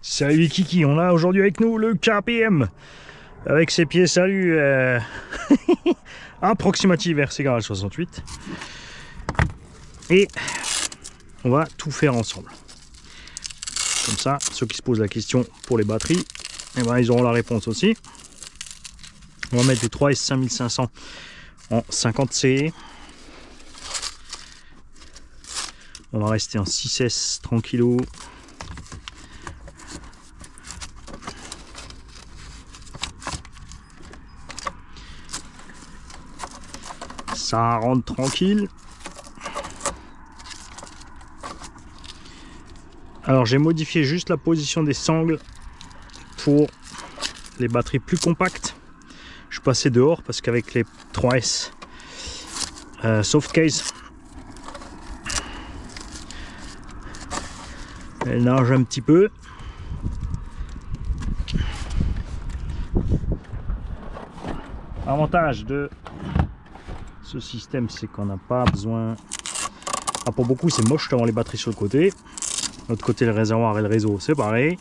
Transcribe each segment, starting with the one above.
Salut Kiki, on a aujourd'hui avec nous le KPM avec ses pieds salut approximatifs RC 68 et on va tout faire ensemble. Comme ça, ceux qui se posent la question pour les batteries, eh ben, ils auront la réponse aussi. On va mettre des 3S 5500 en 50C. On va rester en 6S tranquillou. Ça rentre tranquille. Alors j'ai modifié juste la position des sangles pour les batteries plus compactes. Je suis passé dehors parce qu'avec les 3S soft case, elle nage un petit peu. L'avantage de ce système, c'est qu'on n'a pas besoin. Ah, pour beaucoup, c'est moche d'avoir les batteries sur le côté. De l'autre côté, le réservoir et le réseau, c'est pareil.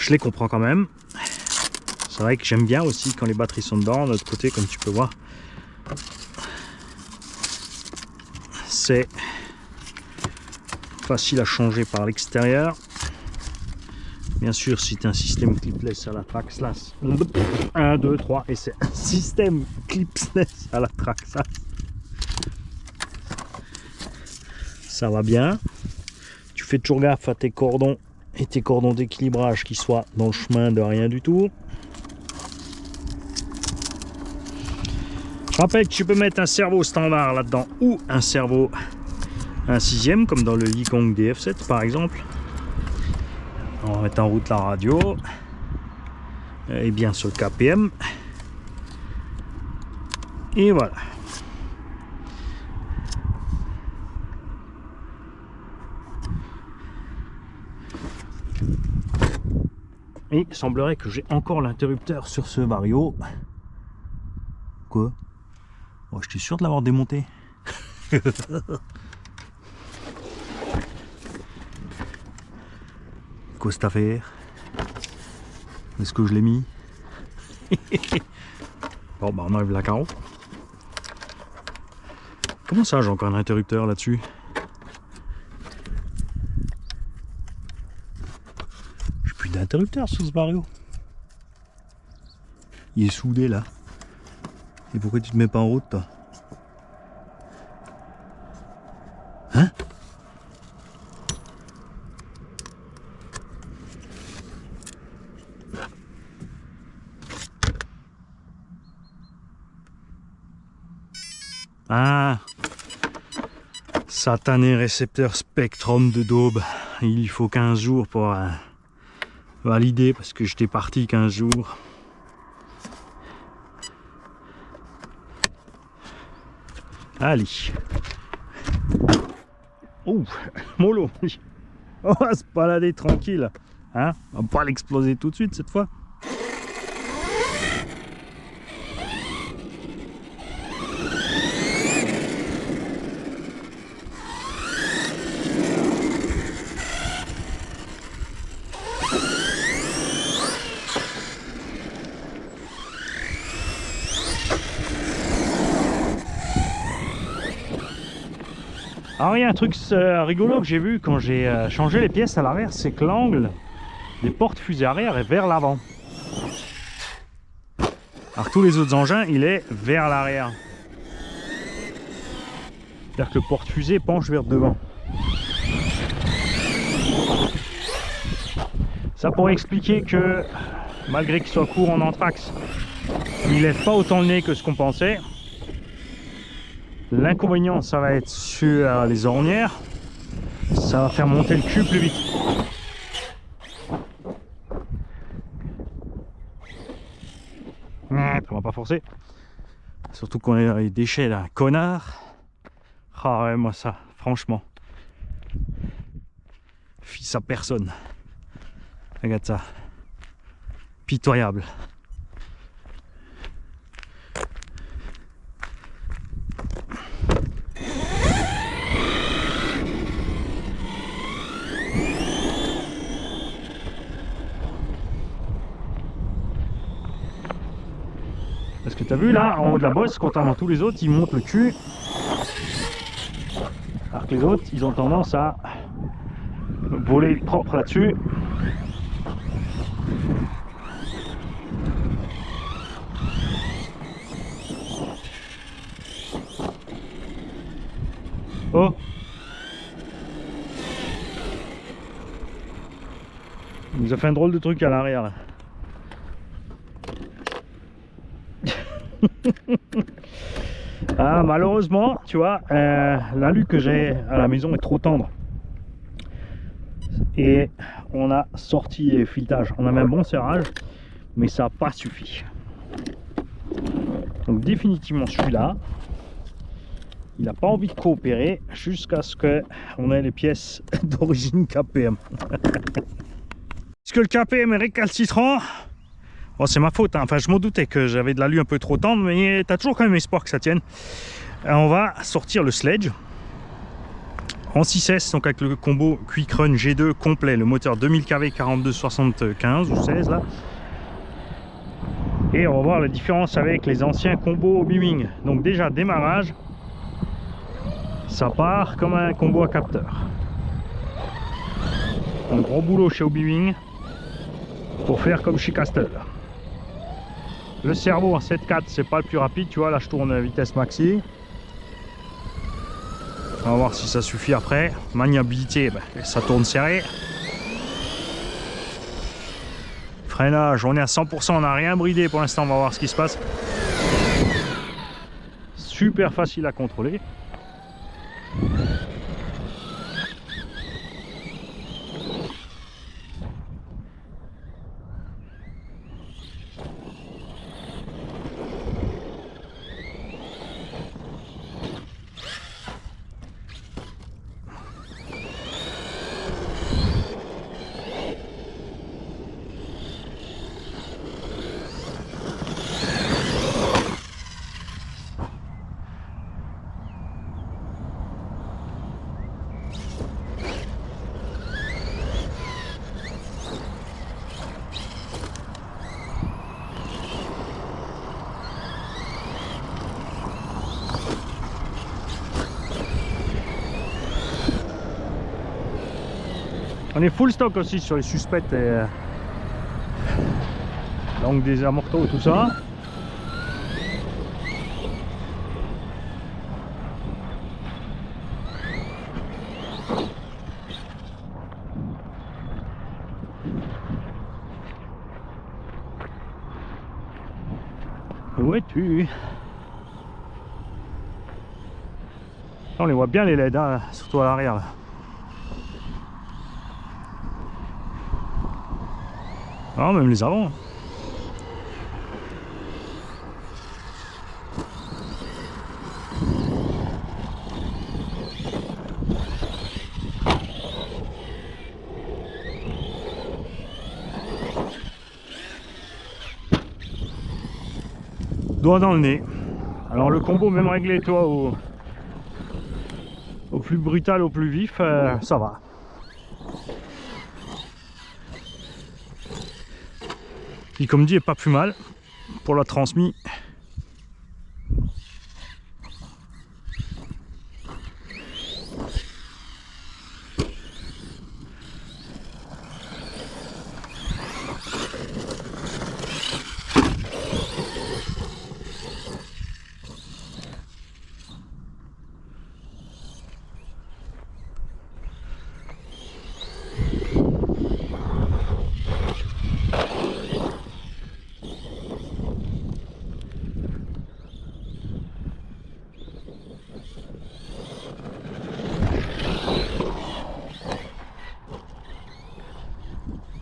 Je les comprends quand même. C'est vrai que j'aime bien aussi quand les batteries sont dedans. De l'autre côté, comme tu peux voir, c'est facile à changer par l'extérieur. Bien sûr, si tu as un système clipless à la Traxxas, 1, 2, 3, et c'est un système clipless à la Traxxas, ça va bien. Tu fais toujours gaffe à tes cordons et tes cordons d'équilibrage qui soient dans le chemin de rien du tout. Je rappelle que tu peux mettre un servo standard là-dedans ou un servo 1/6, comme dans le Yikong DF7 par exemple. On va mettre en route la radio et bien sur le KPM, et voilà. Et il semblerait que j'ai encore l'interrupteur sur ce Vario. Quoi? Oh, j'étais sûr de l'avoir démonté. Quoi cette affaire? Est-ce que je l'ai mis? Bon, bah on enlève la carreau. Comment ça, j'ai encore un interrupteur là-dessus? J'ai plus d'interrupteur sur ce Vario. Il est soudé là. Et pourquoi tu te mets pas en route, toi? Hein? Ah, satané récepteur Spectrum de daube. Il faut 15 jours pour valider parce que j'étais parti 15 jours. Allez. Oh, mollo. On va se balader tranquille. Hein? On va pas l'exploser tout de suite cette fois. Alors il y a un truc rigolo que j'ai vu quand j'ai changé les pièces à l'arrière, c'est que l'angle des portes fusées arrière est vers l'avant. Alors tous les autres engins, il est vers l'arrière. C'est-à-dire que le porte-fusée penche vers devant. Ça pourrait expliquer que, malgré qu'il soit court en anthrax, il lève pas autant le nez que ce qu'on pensait. L'inconvénient, ça va être sur les ornières. Ça va faire monter le cul plus vite. On va pas forcer. Surtout qu'on est dans les déchets là, connard. Ah ouais, moi ça, franchement. Fils à personne. Regarde ça. Pitoyable. Parce que tu as vu là, en haut de la bosse, contrairement à tous les autres, ils montent le cul. Alors que les autres, ils ont tendance à voler propre là-dessus. Oh! Il nous a fait un drôle de truc à l'arrière là. Ah, malheureusement, tu vois, l'alu que j'ai à la maison est trop tendre. Et on a sorti les filetages. On avait un bon serrage, mais ça n'a pas suffi. Donc définitivement celui-là, il n'a pas envie de coopérer jusqu'à ce qu'on ait les pièces d'origine KPM. Est-ce que le KPM est récalcitrant? Bon, c'est ma faute, hein. Enfin je m'en doutais que j'avais de l'alu un peu trop tendre, mais tu as toujours quand même espoir que ça tienne. On va sortir le sledge en 6S, donc avec le combo Quick Run G2 complet, le moteur 2000 kV 4275 ou 16 là. Et on va voir la différence avec les anciens combos Obi-Wing. Donc déjà démarrage, ça part comme un combo à capteur. Un gros boulot chez Obi-Wing pour faire comme chez Castle. Le cerveau en 7.4 c'est pas le plus rapide, tu vois, là je tourne à vitesse maxi. On va voir si ça suffit après. Maniabilité, ben, ça tourne serré. Freinage, on est à 100%, on n'a rien bridé pour l'instant, on va voir ce qui se passe. Super facile à contrôler. On est full stock aussi sur les suspects et donc des amortos et tout ça. Où es-tu? On les voit bien les LED, hein, surtout à l'arrière. Ah, même les avant. Doigt dans le nez. Alors le combo, même réglé toi au plus brutal, au plus vif, ça va. Qui comme dit est pas plus mal pour la transmis.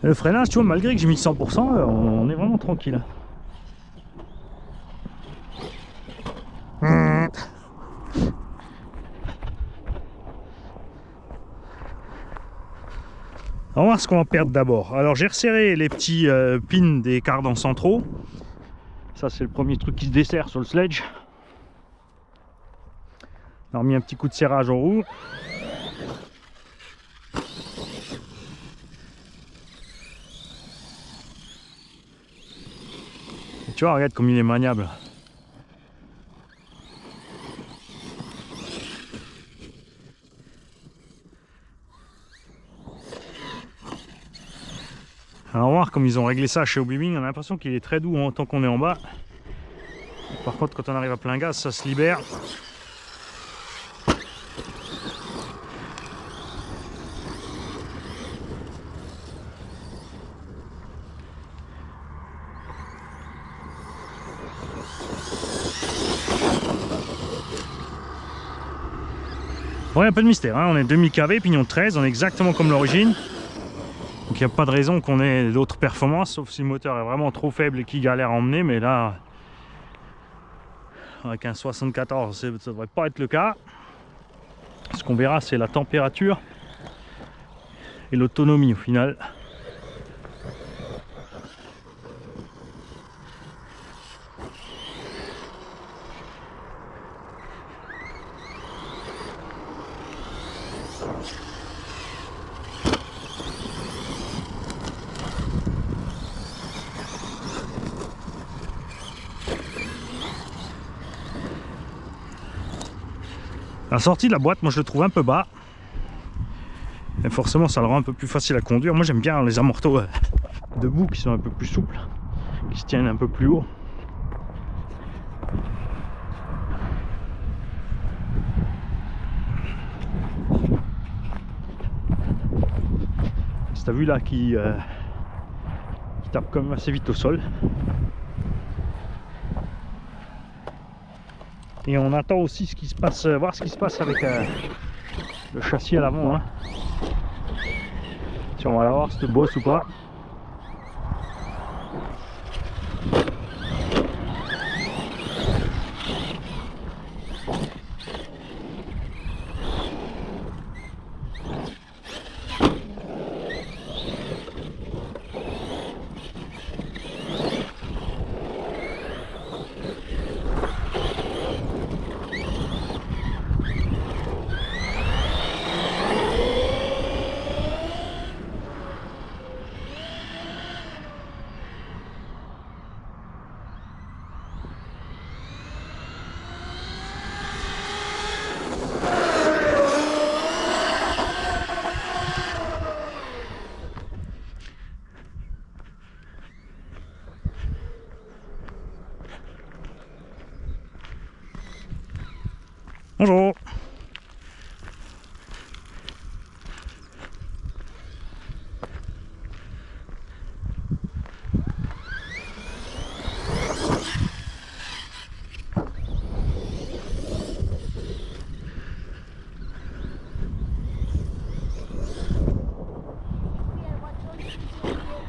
Le freinage, tu vois, malgré que j'ai mis 100%, on est vraiment tranquille. On va voir ce qu'on va perdre d'abord. Alors j'ai resserré les petits pins des cardans centraux. Ça c'est le premier truc qui se dessert sur le sledge. On a remis un petit coup de serrage en roue. Et tu vois, regarde comme il est maniable. Alors on va voir comme ils ont réglé ça chez Obiwing. On a l'impression qu'il est très doux tant qu'on est en bas. Par contre quand on arrive à plein gaz ça se libère. Ouais, un peu de mystère, hein. On est 2000 kV, pignon 13, on est exactement comme l'origine. Donc il n'y a pas de raison qu'on ait d'autres performances, sauf si le moteur est vraiment trop faible et qu'il galère à emmener. Mais là, avec un 74, ça ne devrait pas être le cas. Ce qu'on verra, c'est la température et l'autonomie au final. La sortie de la boîte, moi je le trouve un peu bas. Et forcément ça le rend un peu plus facile à conduire. Moi j'aime bien les amortos debout qui sont un peu plus souples, qui se tiennent un peu plus haut. C'est ta vue là qui tape quand même assez vite au sol. Et on attend aussi ce qui se passe, voir ce qui se passe avec le châssis à l'avant. Hein. Si on va la voir, si bosse ou pas. Bonjour.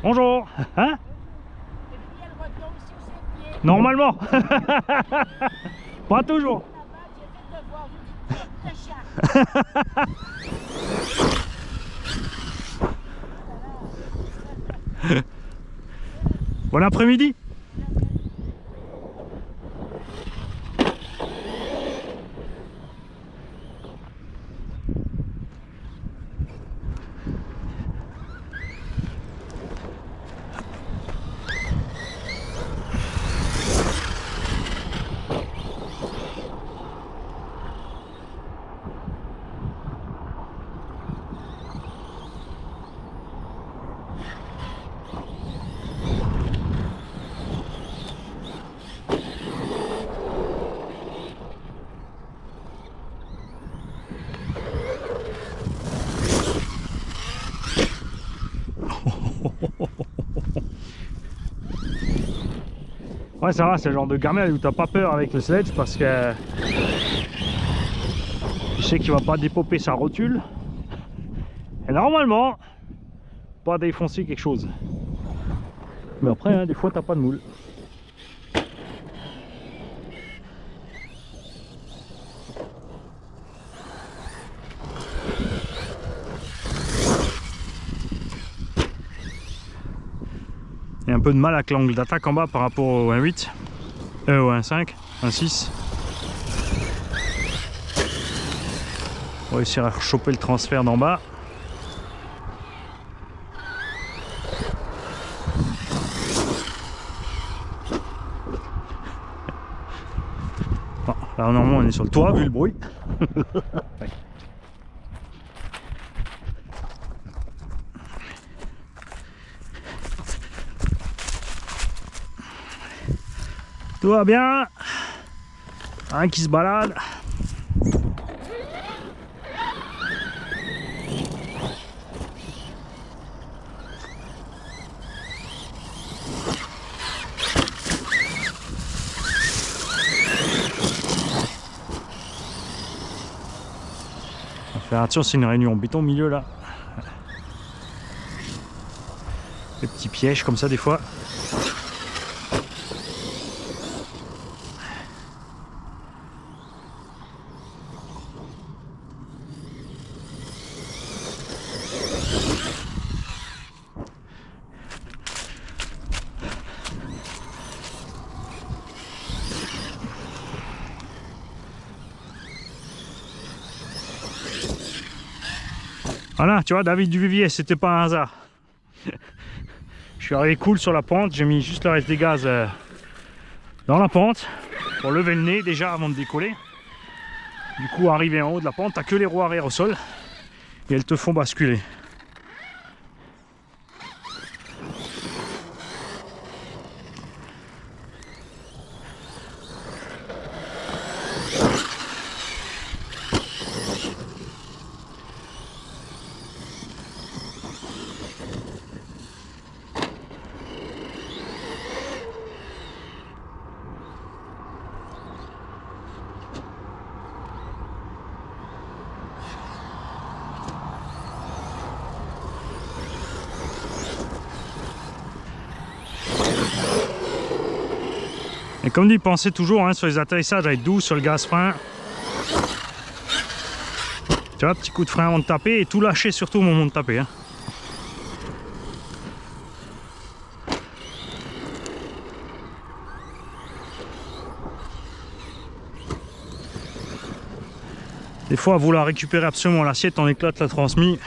Bonjour. Hein? Normalement. Pas toujours. Bon après-midi. Ouais ça va, c'est le genre de gamelle où t'as pas peur avec le sledge parce que tu sais qu'il va pas dépoper sa rotule et normalement pas défoncer quelque chose. Mais après hein, des fois t'as pas de moule. Il y a un peu de mal avec l'angle d'attaque en bas par rapport au 1.8, au 1.5, 1.6. On va réussir à choper le transfert d'en bas. Bon, là normalement on est sur le toit vu le bruit. Ouais. Tout va bien. Un qui se balade. Faire attention, c'est une réunion en béton au milieu là. Des petits pièges comme ça des fois. Voilà, tu vois, David Duvivier, c'était pas un hasard. Je suis arrivé cool sur la pente, j'ai mis juste le reste des gaz dans la pente pour lever le nez déjà avant de décoller. Du coup, arrivé en haut de la pente, t'as que les roues arrière au sol et elles te font basculer. Et comme dit, pensez toujours sur les atterrissages à être doux sur le gaz-frein. Tu vois, petit coup de frein avant de taper et tout lâcher surtout au moment de taper. Hein. Des fois, à vouloir récupérer absolument l'assiette, on éclate la transmise.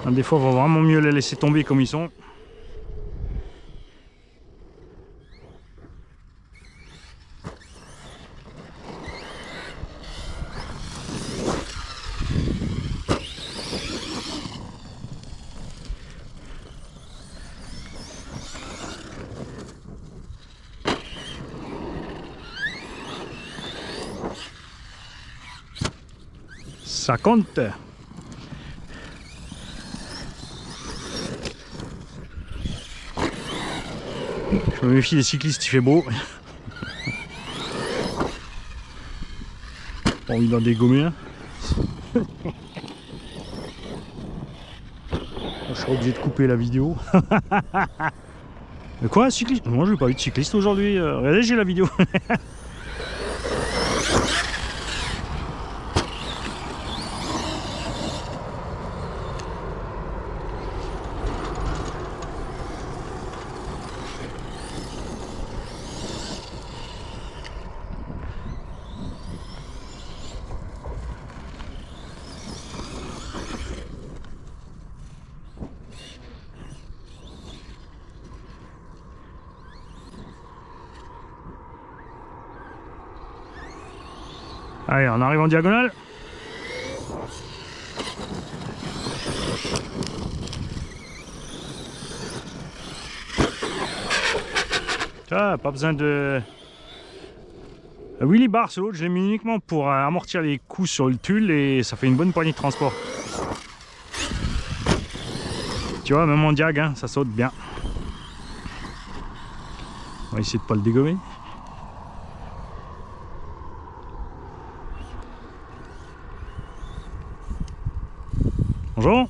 Des fois, il va vraiment mieux les laisser tomber comme ils sont. Ça compte. Je me méfie des cyclistes, il fait beau. Pas envie d'en dégommer. Hein. Je serai obligé de couper la vidéo. Mais quoi, cycliste? Moi, je n'ai pas eu de cycliste aujourd'hui. Regardez, j'ai la vidéo. Allez, on arrive en diagonale. Ah, pas besoin de... Willy Bar, c'est l'autre, je l'ai mis uniquement pour amortir les coups sur le tulle et ça fait une bonne poignée de transport. Tu vois, même en diag, hein, ça saute bien. On va essayer de pas le dégommer. Bonjour.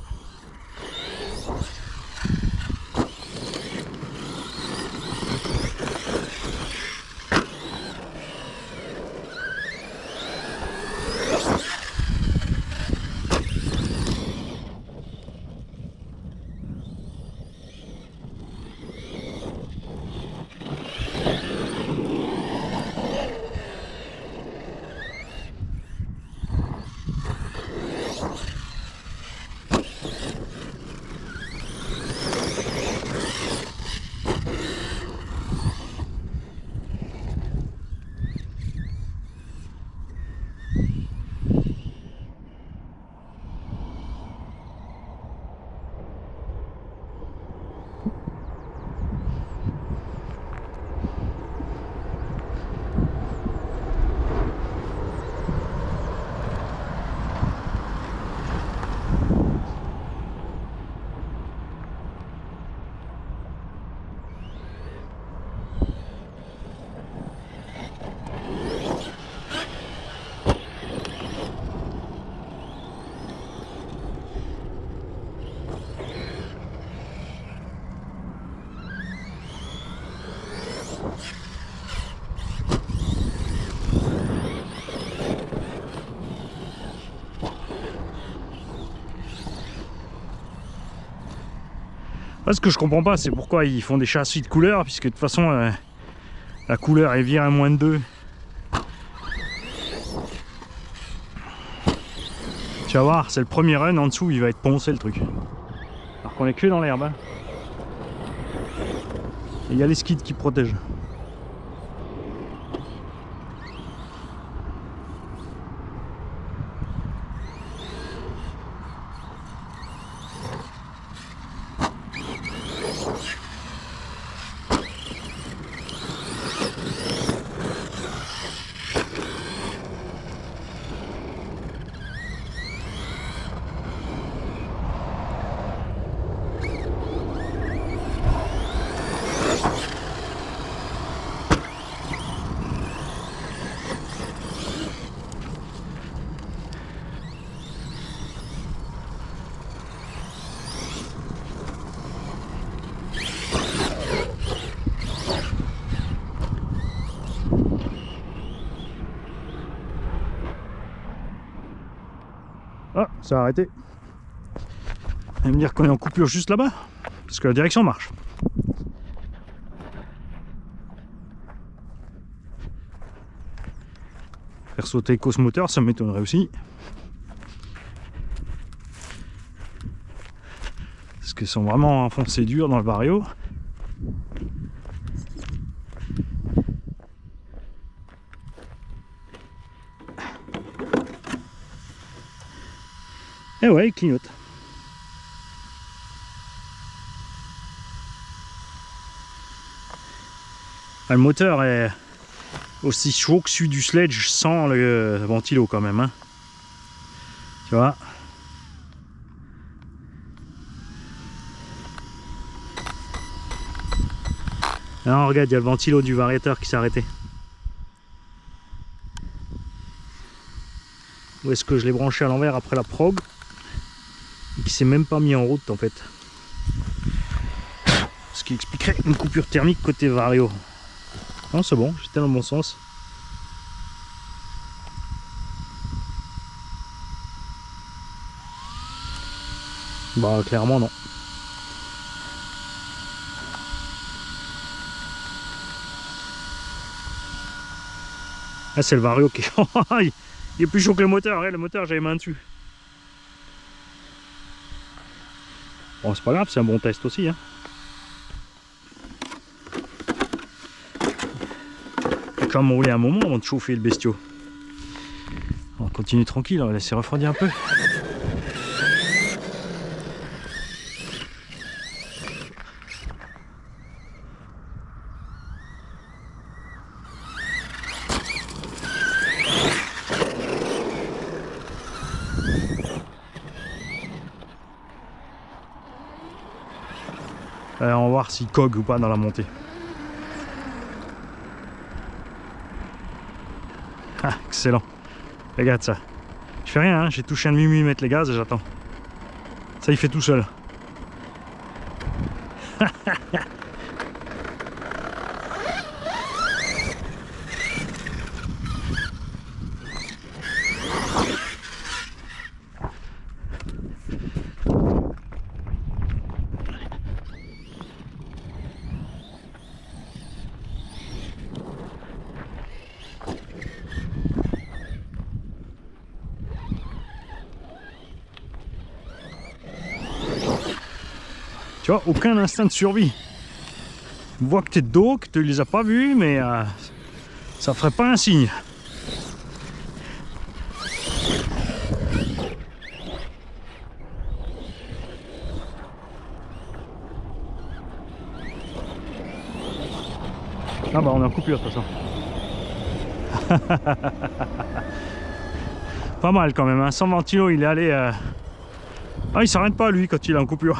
Ce que je comprends pas, c'est pourquoi ils font des châssis de couleur, puisque de toute façon la couleur est virée à moins de 2. Tu vas voir, c'est le premier run, en dessous il va être poncé le truc. Alors qu'on est que dans l'herbe. Hein. Il y a les skids qui protègent. Ah, ça a arrêté. Vous allez me dire qu'on est en coupure juste là-bas, parce que la direction marche. Faire sauter Cosmoteur, ça m'étonnerait aussi. Parce qu'ils sont vraiment enfoncés dur dans le Vario. Et ouais, il clignote. Le moteur est aussi chaud que celui du sledge sans le ventilo quand même. Hein. Tu vois. Non, regarde, il y a le ventilo du variateur qui s'est arrêté. Où est-ce que je l'ai branché à l'envers après la probe et qui s'est même pas mis en route en fait. Ce qui expliquerait une coupure thermique côté Vario. Non, c'est bon, j'étais dans le bon sens. Bah clairement non. Ah, c'est le Vario qui il est plus chaud que le moteur. Le moteur, j'avais main dessus. Bon, c'est pas grave, c'est un bon test aussi. Hein. Il va quand même rouler un moment avant de chauffer le bestiau. On continue tranquille, on va laisser refroidir un peu. On va voir s'il cogue ou pas dans la montée. Ah, excellent. Regarde ça. Je fais rien, hein, j'ai touché un demi mettre les gaz et j'attends. Ça il fait tout seul. Tu vois, aucun instinct de survie. Tu vois que t'es de dos, que tu les as pas vus, mais ça ferait pas un signe. Ah bah on est en coupure de toute façon. Pas mal quand même, hein. Sans ventilo il est allé... Ah il s'arrête pas lui quand il est en coupure.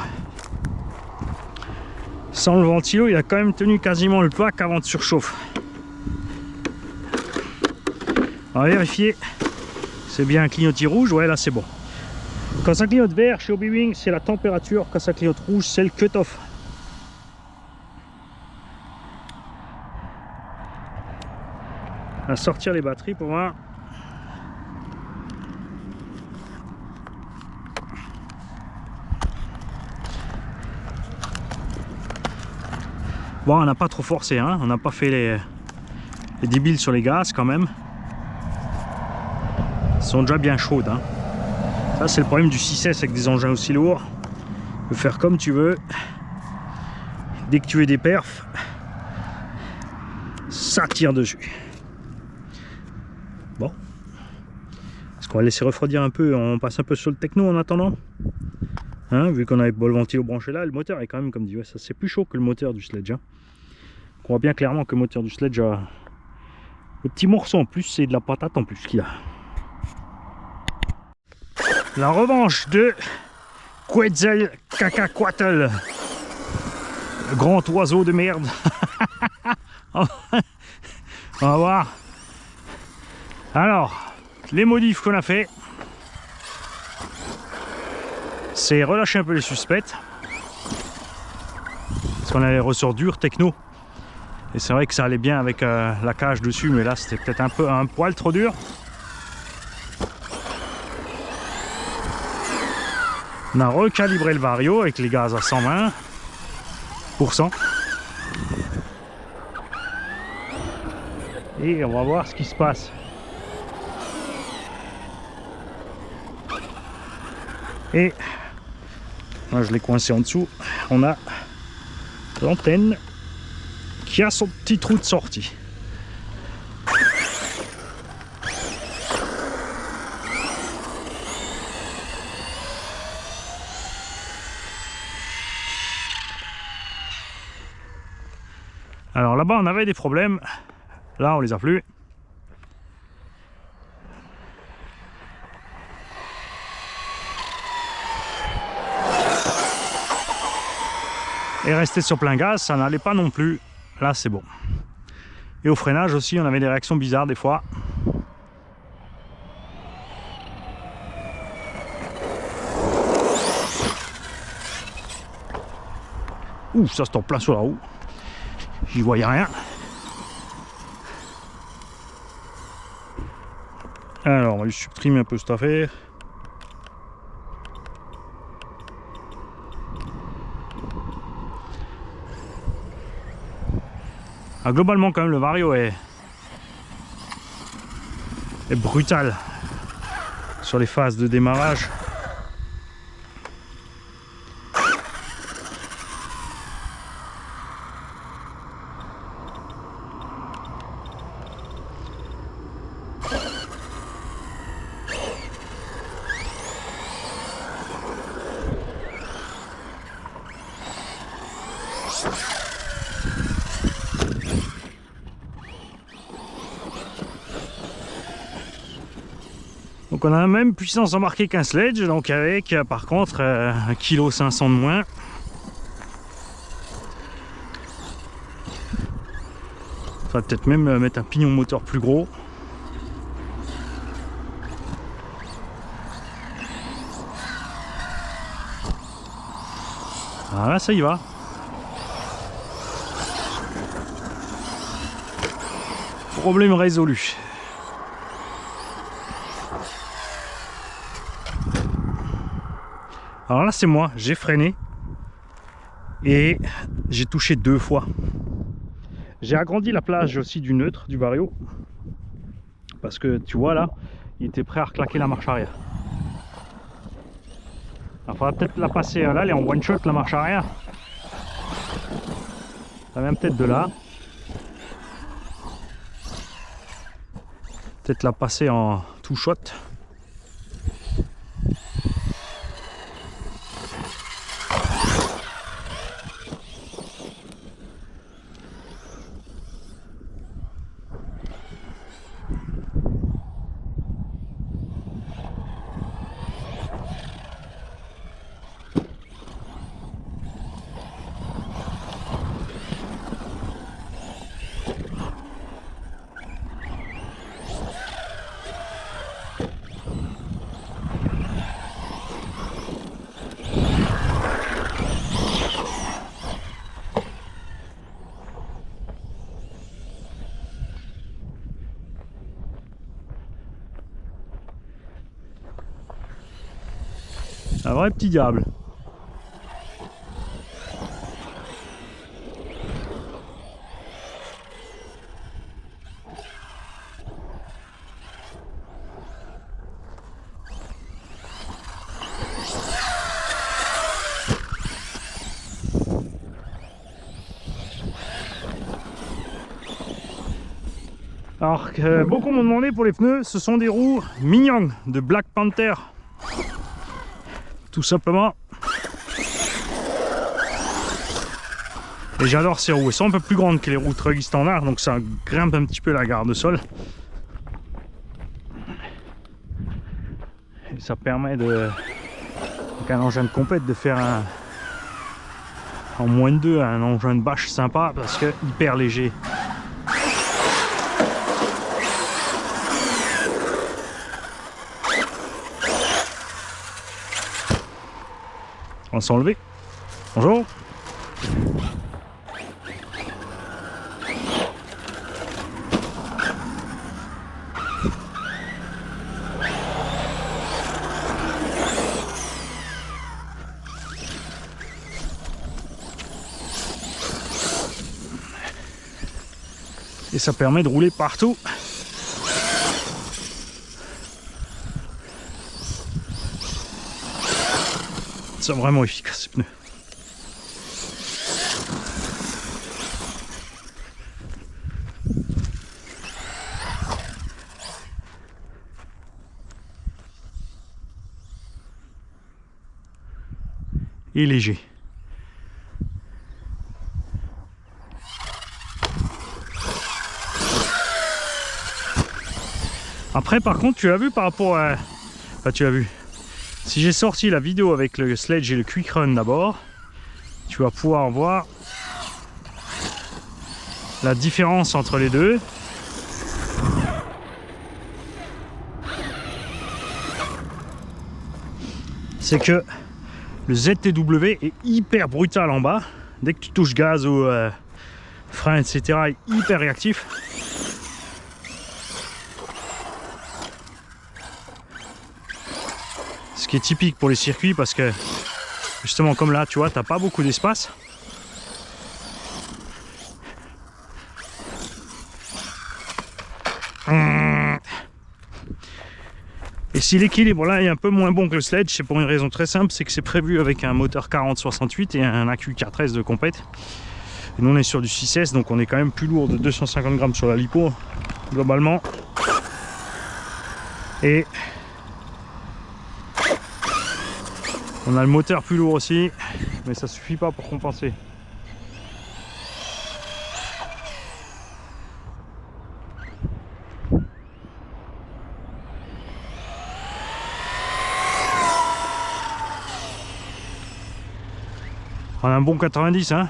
Sans le ventilo, il a quand même tenu quasiment le pack avant de surchauffer. On va vérifier. C'est bien un clignotis rouge, ouais là c'est bon. Quand ça clignote vert chez Hobby-Wing, c'est la température. Quand ça clignote rouge, c'est le cut-off. On va sortir les batteries pour voir. Bon, on n'a pas trop forcé, hein. On n'a pas fait les débiles sur les gaz quand même. Elles sont déjà bien chaudes, hein. Ça c'est le problème du 6S avec des engins aussi lourds. Tu peux faire comme tu veux. Dès que tu veux des perfs, ça tire dessus. Bon. Est-ce qu'on va laisser refroidir un peu? On passe un peu sur le techno en attendant, hein, vu qu'on avait pas le ventilo branché là. Le moteur est quand même, comme dit, ouais, ça c'est plus chaud que le moteur du Sledge, hein. On voit bien clairement que le moteur du Sledge a le petit morceau en plus, c'est de la patate en plus qu'il a. La revanche de Quetzalcoatl, le grand oiseau de merde. On va voir. Alors, les modifs qu'on a fait, c'est relâcher un peu les suspects. Parce qu'on a les ressorts durs techno. Et c'est vrai que ça allait bien avec la cage dessus, mais là c'était peut-être un poil trop dur. On a recalibré le vario avec les gaz à 120%. Et on va voir ce qui se passe. Et moi je l'ai coincé en dessous. On a l'antenne qui a son petit trou de sortie. Alors là-bas on avait des problèmes, là on les a plus. Et rester sur plein gaz, ça n'allait pas non plus. Là c'est bon. Et au freinage aussi on avait des réactions bizarres des fois. Ouh, ça se tombe plein sur la roue. J'y voyais rien. Alors on va lui supprimer un peu cette affaire. Ah, globalement quand même le vario est brutal sur les phases de démarrage. Donc on a la même puissance embarquée qu'un Sledge, donc avec par contre 1,5 kg de moins. On va peut-être même mettre un pignon moteur plus gros. Voilà, ça y va. Problème résolu. Alors là c'est moi, j'ai freiné et j'ai touché 2 fois. J'ai agrandi la plage aussi du neutre du vario parce que tu vois là, il était prêt à reclaquer la marche arrière. Il faudra peut-être la passer là, elle est en one shot la marche arrière. Ça vient peut-être de là. Peut-être la passer en two shot. Un vrai petit diable. Alors, beaucoup m'ont demandé pour les pneus, ce sont des roues Ming de Black Panther. Tout simplement. Et j'adore ces roues. Elles sont un peu plus grandes que les roues Truggy standard, donc ça grimpe un petit peu la garde-sol. Et ça permet de, avec un engin de compète, de faire un en moins de 2 un engin de bâche sympa parce que hyper léger. On va s'enlever. Bonjour. Et ça permet de rouler partout. C'est vraiment efficace ces pneus. Et léger. Après par contre tu as vu par rapport à... Enfin tu as vu. Si j'ai sorti la vidéo avec le sledge et le quick run d'abord, tu vas pouvoir voir la différence entre les deux. C'est que le ZTW est hyper brutal en bas. Dès que tu touches gaz ou frein, etc., il est hyper réactif. Ce qui est typique pour les circuits parce que justement comme là tu vois t'as pas beaucoup d'espace. Et si l'équilibre là est un peu moins bon que le sledge, c'est pour une raison très simple, c'est que c'est prévu avec un moteur 40-68 et un accu 4S de compète. Et nous on est sur du 6S donc on est quand même plus lourd de 250 grammes sur la lipo globalement. Et on a le moteur plus lourd aussi, mais ça suffit pas pour compenser. On a un bon 90 hein.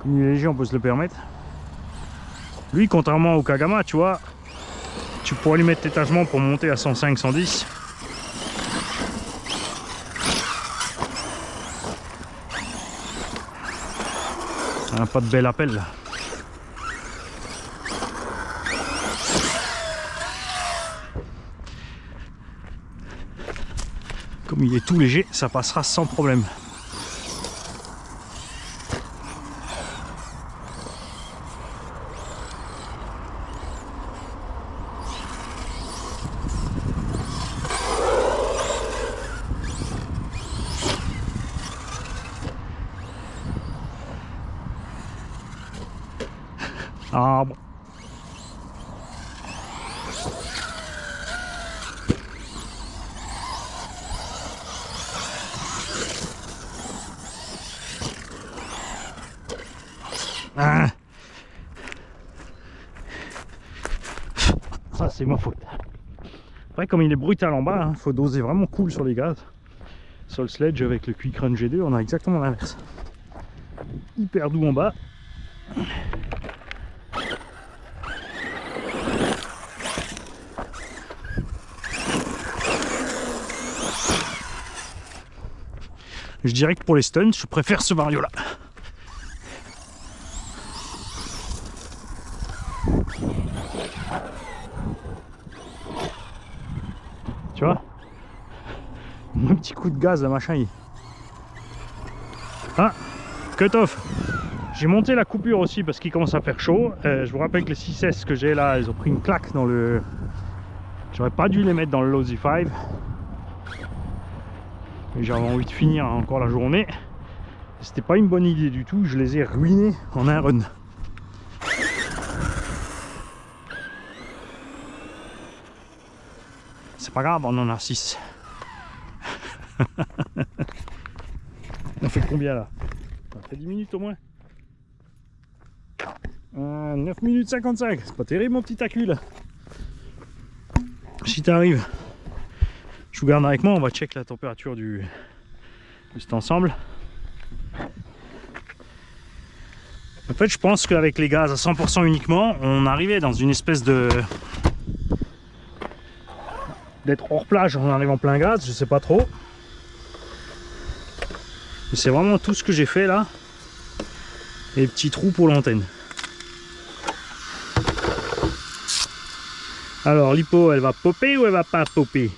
Comme il est léger on peut se le permettre. Lui contrairement au Kagama tu vois, tu pourrais lui mettre l'étagement pour monter à 105-110. On n'a pas de bel appel là. Comme il est tout léger, ça passera sans problème. Arbre. Ah. Ça c'est ma faute. Après comme il est brutal en bas, faut doser vraiment cool sur les gaz. Sur le sledge avec le Quick Run G2 on a exactement l'inverse. Hyper doux en bas. Je dirais que pour les stunts, je préfère ce Vario là. Tu vois, un petit coup de gaz, la machin. Ah, cut off. J'ai monté la coupure aussi parce qu'il commence à faire chaud. Je vous rappelle que les 6S que j'ai là, ils ont pris une claque dans le... J'aurais pas dû les mettre dans le Low Z5. J'avais envie de finir encore la journée. C'était pas une bonne idée du tout, je les ai ruinés en un run. C'est pas grave, on en a 6. On fait combien là? Ça fait 10 minutes au moins. 9 minutes 55, c'est pas terrible mon petit accu là. Si t'arrives, je vous garde avec moi, on va check la température du cet ensemble. En fait je pense qu'avec les gaz à 100% uniquement, on arrivait dans une espèce d'être hors plage, on arrive en plein gaz, je sais pas trop. Mais c'est vraiment tout ce que j'ai fait là. Et petits trous pour l'antenne. Alors l'hypo, elle va popper ou elle va pas popper?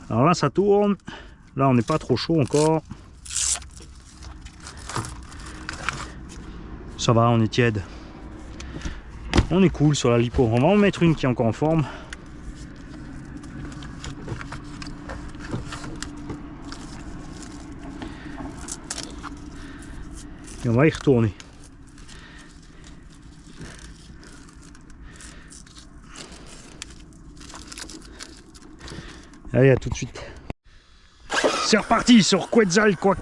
Alors là ça tourne. Là on n'est pas trop chaud encore. Ça va, on est tiède. On est cool sur la lipo. On va en mettre une qui est encore en forme. Et on va y retourner. Allez, à tout de suite. C'est reparti sur Quetzalcoatl.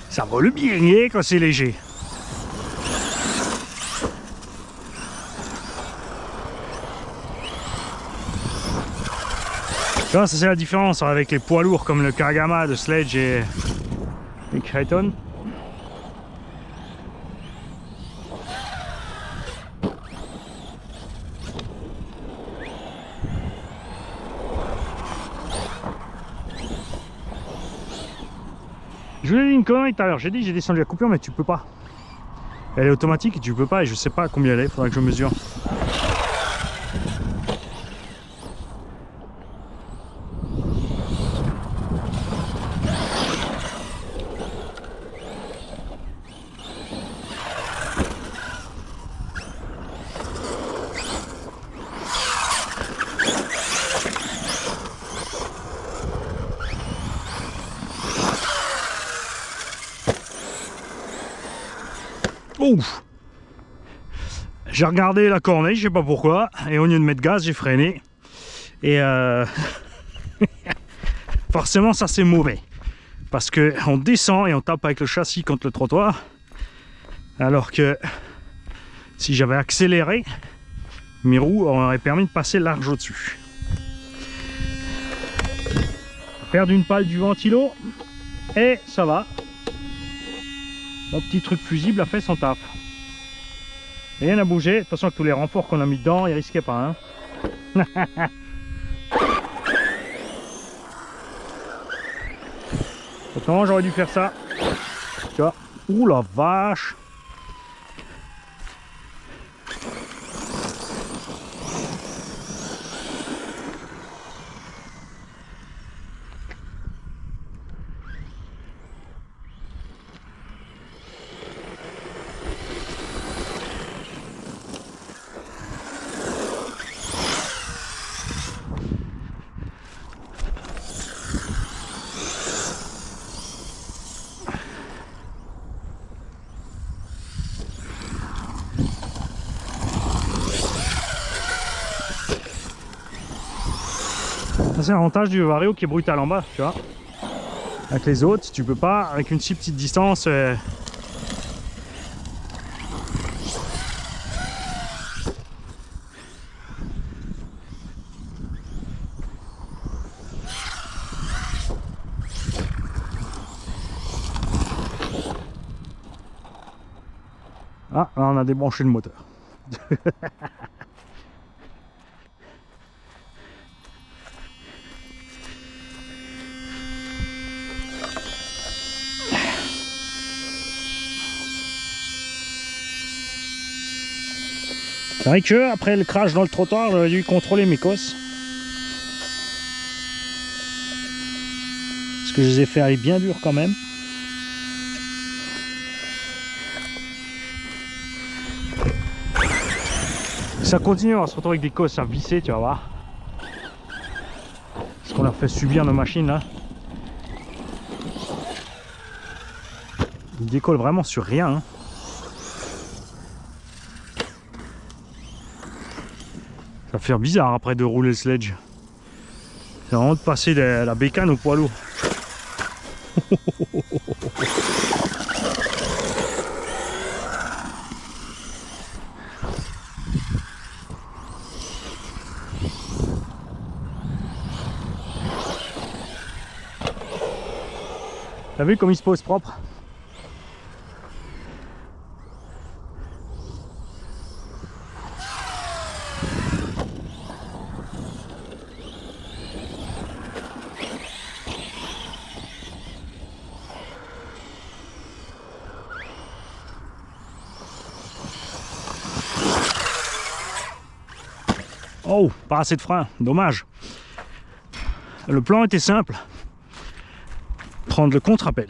Ça vole bien quand c'est léger. Tu vois, ça c'est la différence avec les poids lourds comme le Kagama de Sledge et Creighton. Je vous ai dit une connerie tout à l'heure, j'ai dit que j'ai descendu la coupure mais tu peux pas. Elle est automatique et tu peux pas et je sais pas combien elle est, faudra que je mesure. Ouf! J'ai regardé la corneille, je sais pas pourquoi, et au lieu de mettre gaz, j'ai freiné. Et forcément, ça c'est mauvais. Parce que on descend et on tape avec le châssis contre le trottoir. Alors que si j'avais accéléré, mes roues auraient permis de passer large au-dessus. Perdre une pale du ventilo, et ça va. Mon petit truc fusible a fait son taf. Rien n'a bougé. De toute façon, avec tous les renforts qu'on a mis dedans, il risquait pas. Hein. Autrement, j'aurais dû faire ça. Tu vois. Ouh la vache. C'est l'avantage du Vario qui est brutal en bas, tu vois. Avec les autres, tu peux pas, avec une si petite distance. Ah, là on a débranché le moteur. C'est vrai que après le crash dans le trottoir, j'aurais dû contrôler mes cosses. Parce que je les ai fait aller bien dur quand même. Ça continue, on va se retrouver avec des cosses à visser, tu vas voir. Parce qu'on leur fait subir nos machines là. Ils décollent vraiment sur rien. Hein. Ça va faire bizarre après de rouler le sledge. C'est vraiment de passer la bécane au poids lourd. T'as vu comme il se pose propre? Oh, pas assez de frein, dommage. Le plan était simple. Prendre le contre-appel.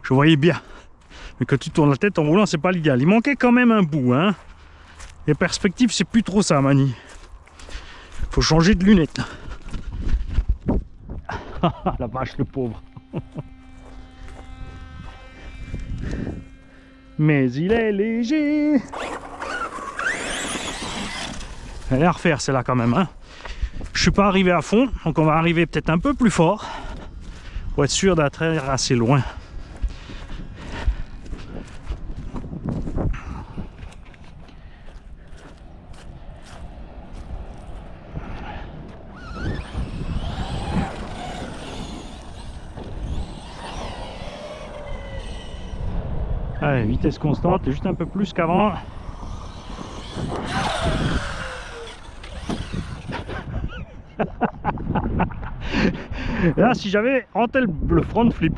Je voyais bien. Mais quand tu tournes la tête en roulant, c'est pas l'idéal. Il manquait quand même un bout. Hein. Les perspectives, c'est plus trop ça, Mani. Faut changer de lunettes. La vache, le pauvre. Mais il est léger. Elle est à refaire celle-là quand même. Hein. Je suis pas arrivé à fond, donc on va arriver peut-être un peu plus fort pour être sûr d'être assez loin. Allez, vitesse constante et juste un peu plus qu'avant. Là, si j'avais rentré le front flip,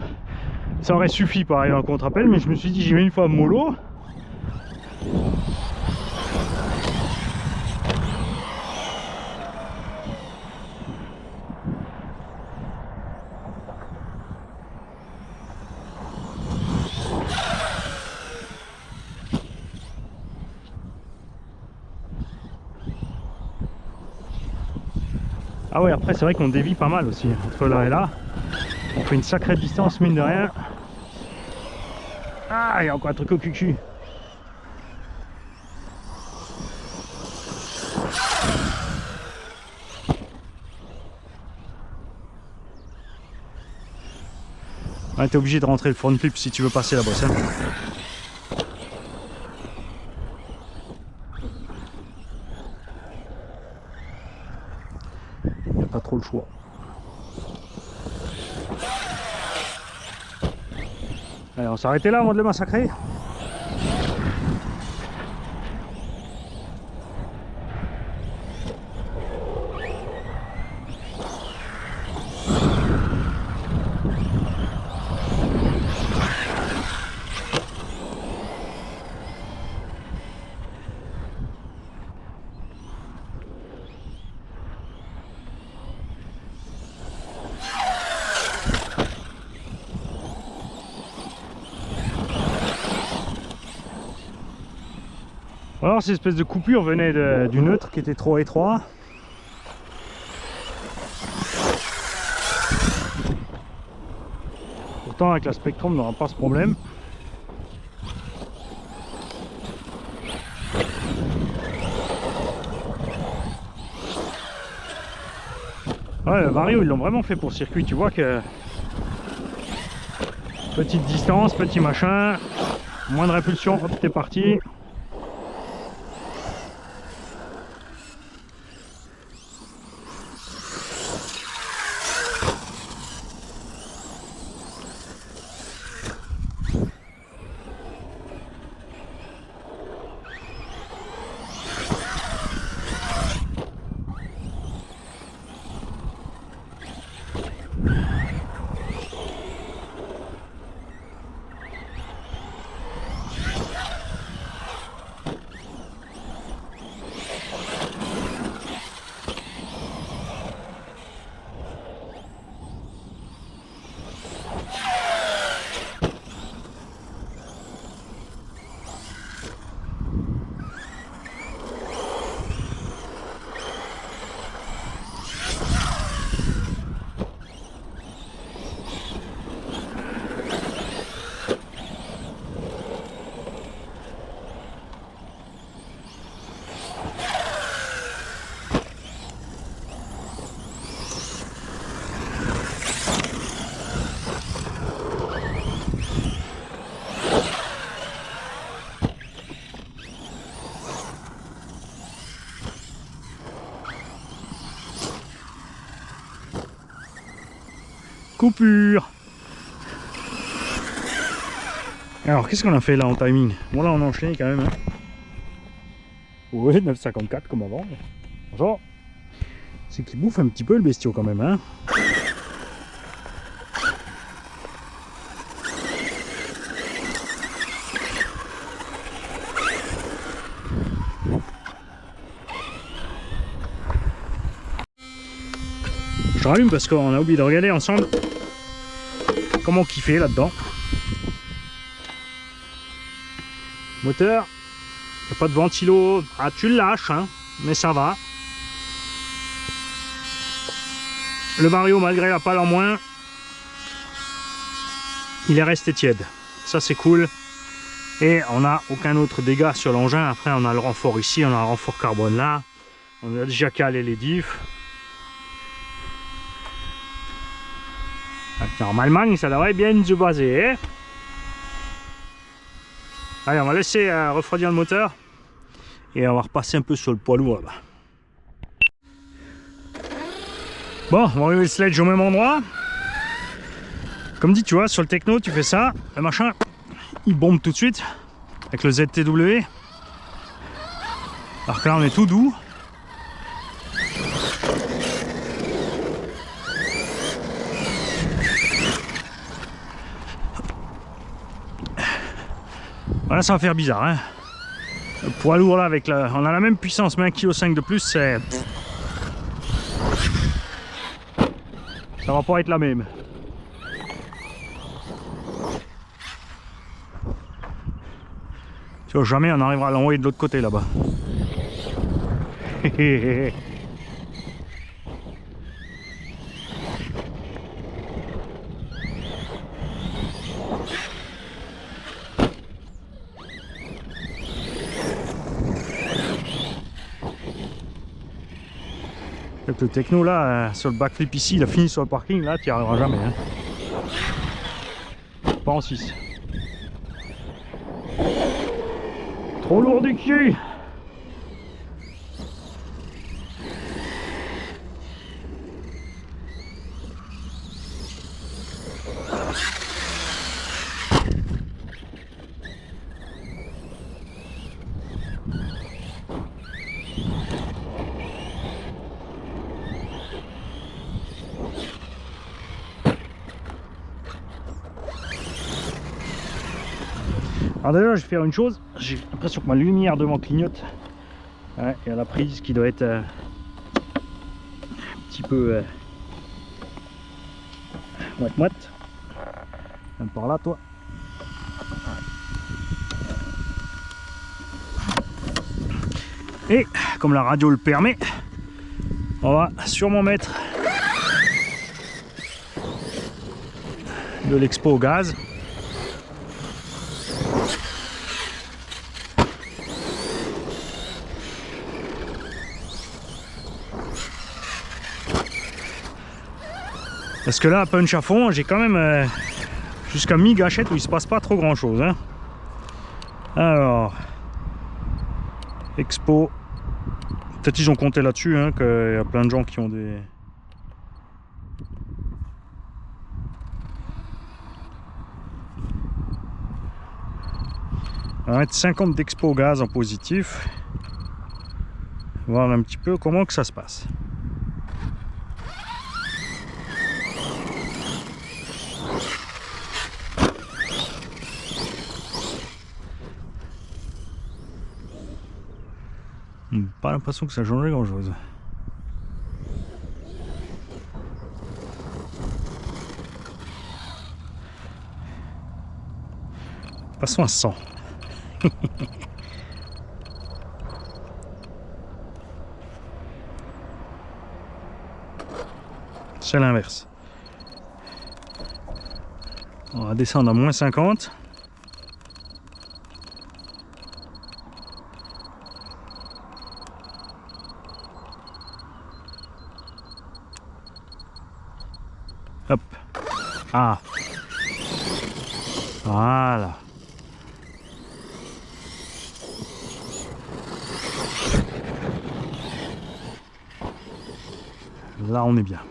ça aurait suffi pour arriver en contre-appel, mais je me suis dit, j'y vais une fois mollo. Ah ouais, après c'est vrai qu'on dévie pas mal aussi, entre là et là. On fait une sacrée distance, mine de rien. Ah, il y a encore un truc au cul-cul. Ouais, t'es obligé de rentrer le front flip si tu veux passer la bosse. Hein. Y a pas trop le choix. Allez, on s'arrêtait là avant de le massacrer. Alors cette espèce de coupure venait du neutre qui était trop étroit. Pourtant avec la Spectrum on n'aura pas ce problème. Ouais, le Vario ils l'ont vraiment fait pour circuit, tu vois que petite distance, petit machin, moins de répulsion, hop t'es parti. Coupure. Alors, qu'est-ce qu'on a fait là en timing? Bon, là, on a enchaîné quand même. Hein. Ouais, 9,54 comme avant. Bonjour. C'est qu'il bouffe un petit peu le bestiau quand même. Hein. Je rallume parce qu'on a oublié de regarder ensemble comment kiffer là-dedans. Moteur, il n'y a pas de ventilo. Ah, tu le lâches, hein, mais ça va. Le Vario, malgré la pale en moins, il est resté tiède. Ça, c'est cool. Et on n'a aucun autre dégât sur l'engin. Après, on a le renfort ici, on a un renfort carbone là. On a déjà calé les diffs. Normalement, ça devrait bien se baser. Hein. Allez, on va laisser refroidir le moteur. Et on va repasser un peu sur le poids lourd là-bas. Bon, on va arriver le sledge au même endroit. Comme dit, tu vois, sur le techno, tu fais ça. Le machin, il bombe tout de suite. Avec le ZTW. Alors que là, on est tout doux. Voilà, ça va faire bizarre, hein. Le poids lourd là, avec la... on a la même puissance, mais 1,5 kg de plus, c'est... ça va pas être la même. Tu vois, jamais on arrivera à l'envoyer de l'autre côté là-bas. Le techno là, sur le backflip ici, il a fini sur le parking, là tu n'y arriveras jamais. Hein. Pas en 6. Trop lourd du cul. Alors déjà je vais faire une chose, j'ai l'impression que ma lumière devant clignote. Ouais, et à la prise qui doit être un petit peu moite. Viens par là toi. Et comme la radio le permet, on va sûrement mettre de l'expo au gaz. Parce que là, punch à fond, j'ai quand même jusqu'à mi-gâchette où il se passe pas trop grand chose. Hein. Alors, expo. Peut-être ils ont compté là-dessus, hein, qu'il y a plein de gens qui ont des... On va mettre 50 d'expo au gaz en positif. Voir un petit peu comment que ça se passe. Pas l'impression que ça changerait grand chose. Passons à 100. C'est l'inverse. On va descendre à moins 50. Hop. Ah. Voilà. Là, on est bien.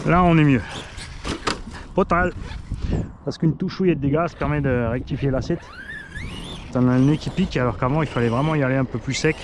Là on est mieux. Total. Parce qu'une touchouille de dégâts ça permet de rectifier l'assiette. T'en as le nez qui pique alors qu'avant il fallait vraiment y aller un peu plus sec.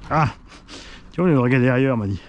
Ah, tu vois, il regarder ailleurs, m'a dit.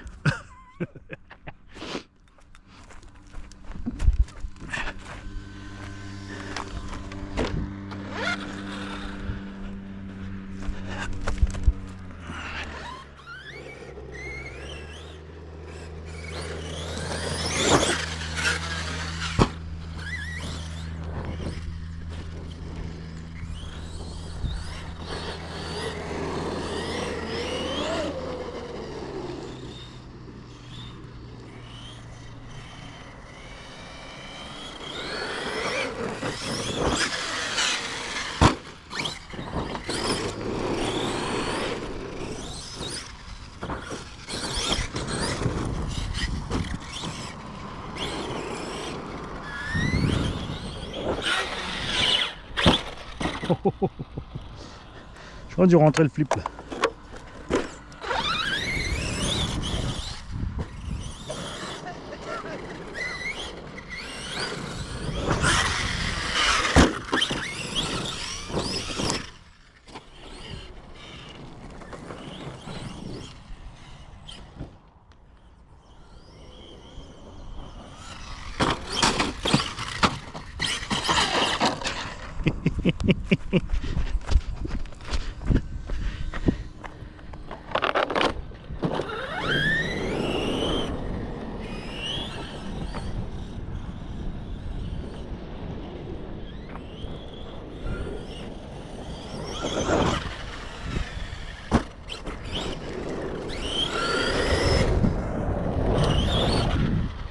J'aurais dû rentrer le flip là.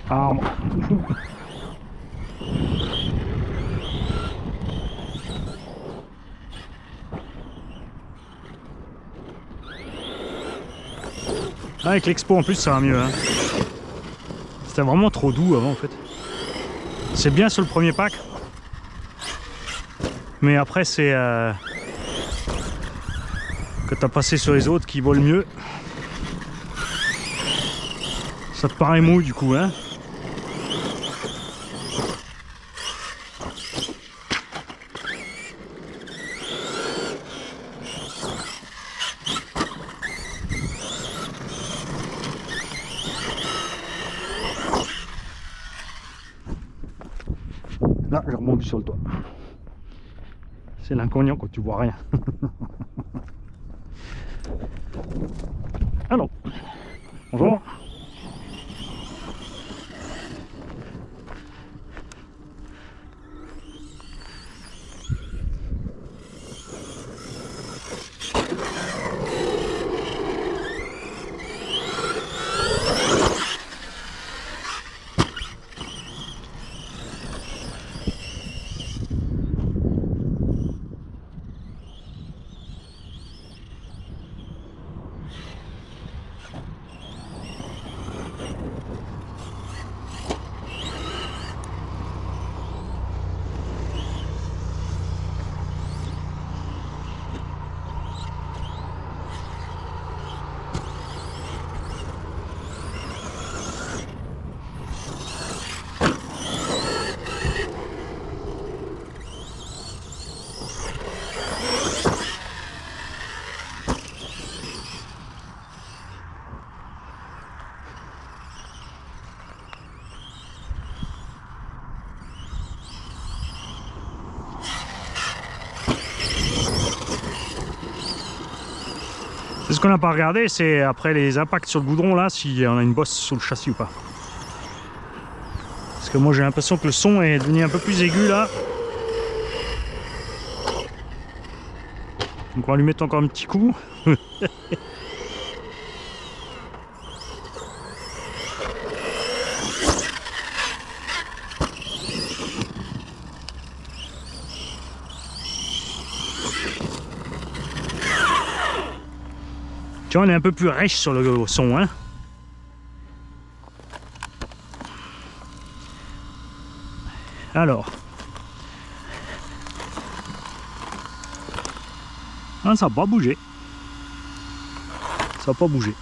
Arme. Avec l'expo en plus ça va mieux hein. C'était vraiment trop doux avant en fait. C'est bien sur le premier pack. Mais après c'est que t'as passé sur les autres qui volent mieux. Ça te paraît mou du coup hein. Là, je rebondis sur le toit. C'est l'inconvénient quand tu vois rien. Alors, bonjour. C'est ce qu'on n'a pas regardé, c'est après les impacts sur le goudron là, si on a une bosse sur le châssis ou pas. Parce que moi j'ai l'impression que le son est devenu un peu plus aigu là. Donc on va lui mettre encore un petit coup. Tu vois, on est un peu plus rêche sur le son, hein. Alors. Ah, ça n'a pas bougé. Ça n'a pas bougé.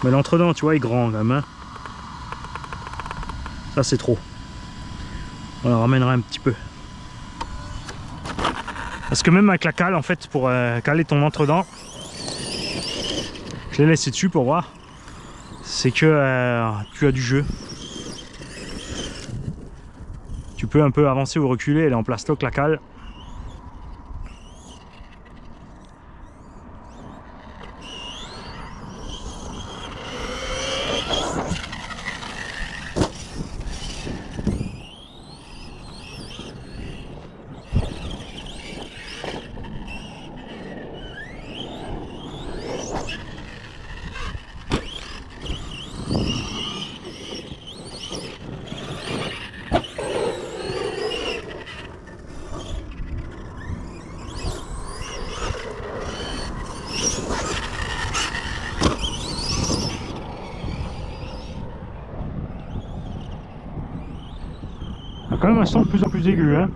Mais l'entredent, tu vois, est grand quand même, hein. Ça, c'est trop. On le ramènera un petit peu. Parce que même avec la cale, en fait, pour caler ton entredent, je l'ai laissé dessus pour voir, c'est que tu as du jeu. Tu peux un peu avancer ou reculer, elle est en plastoc la cale. Quand même un son de plus en plus aigu, hein.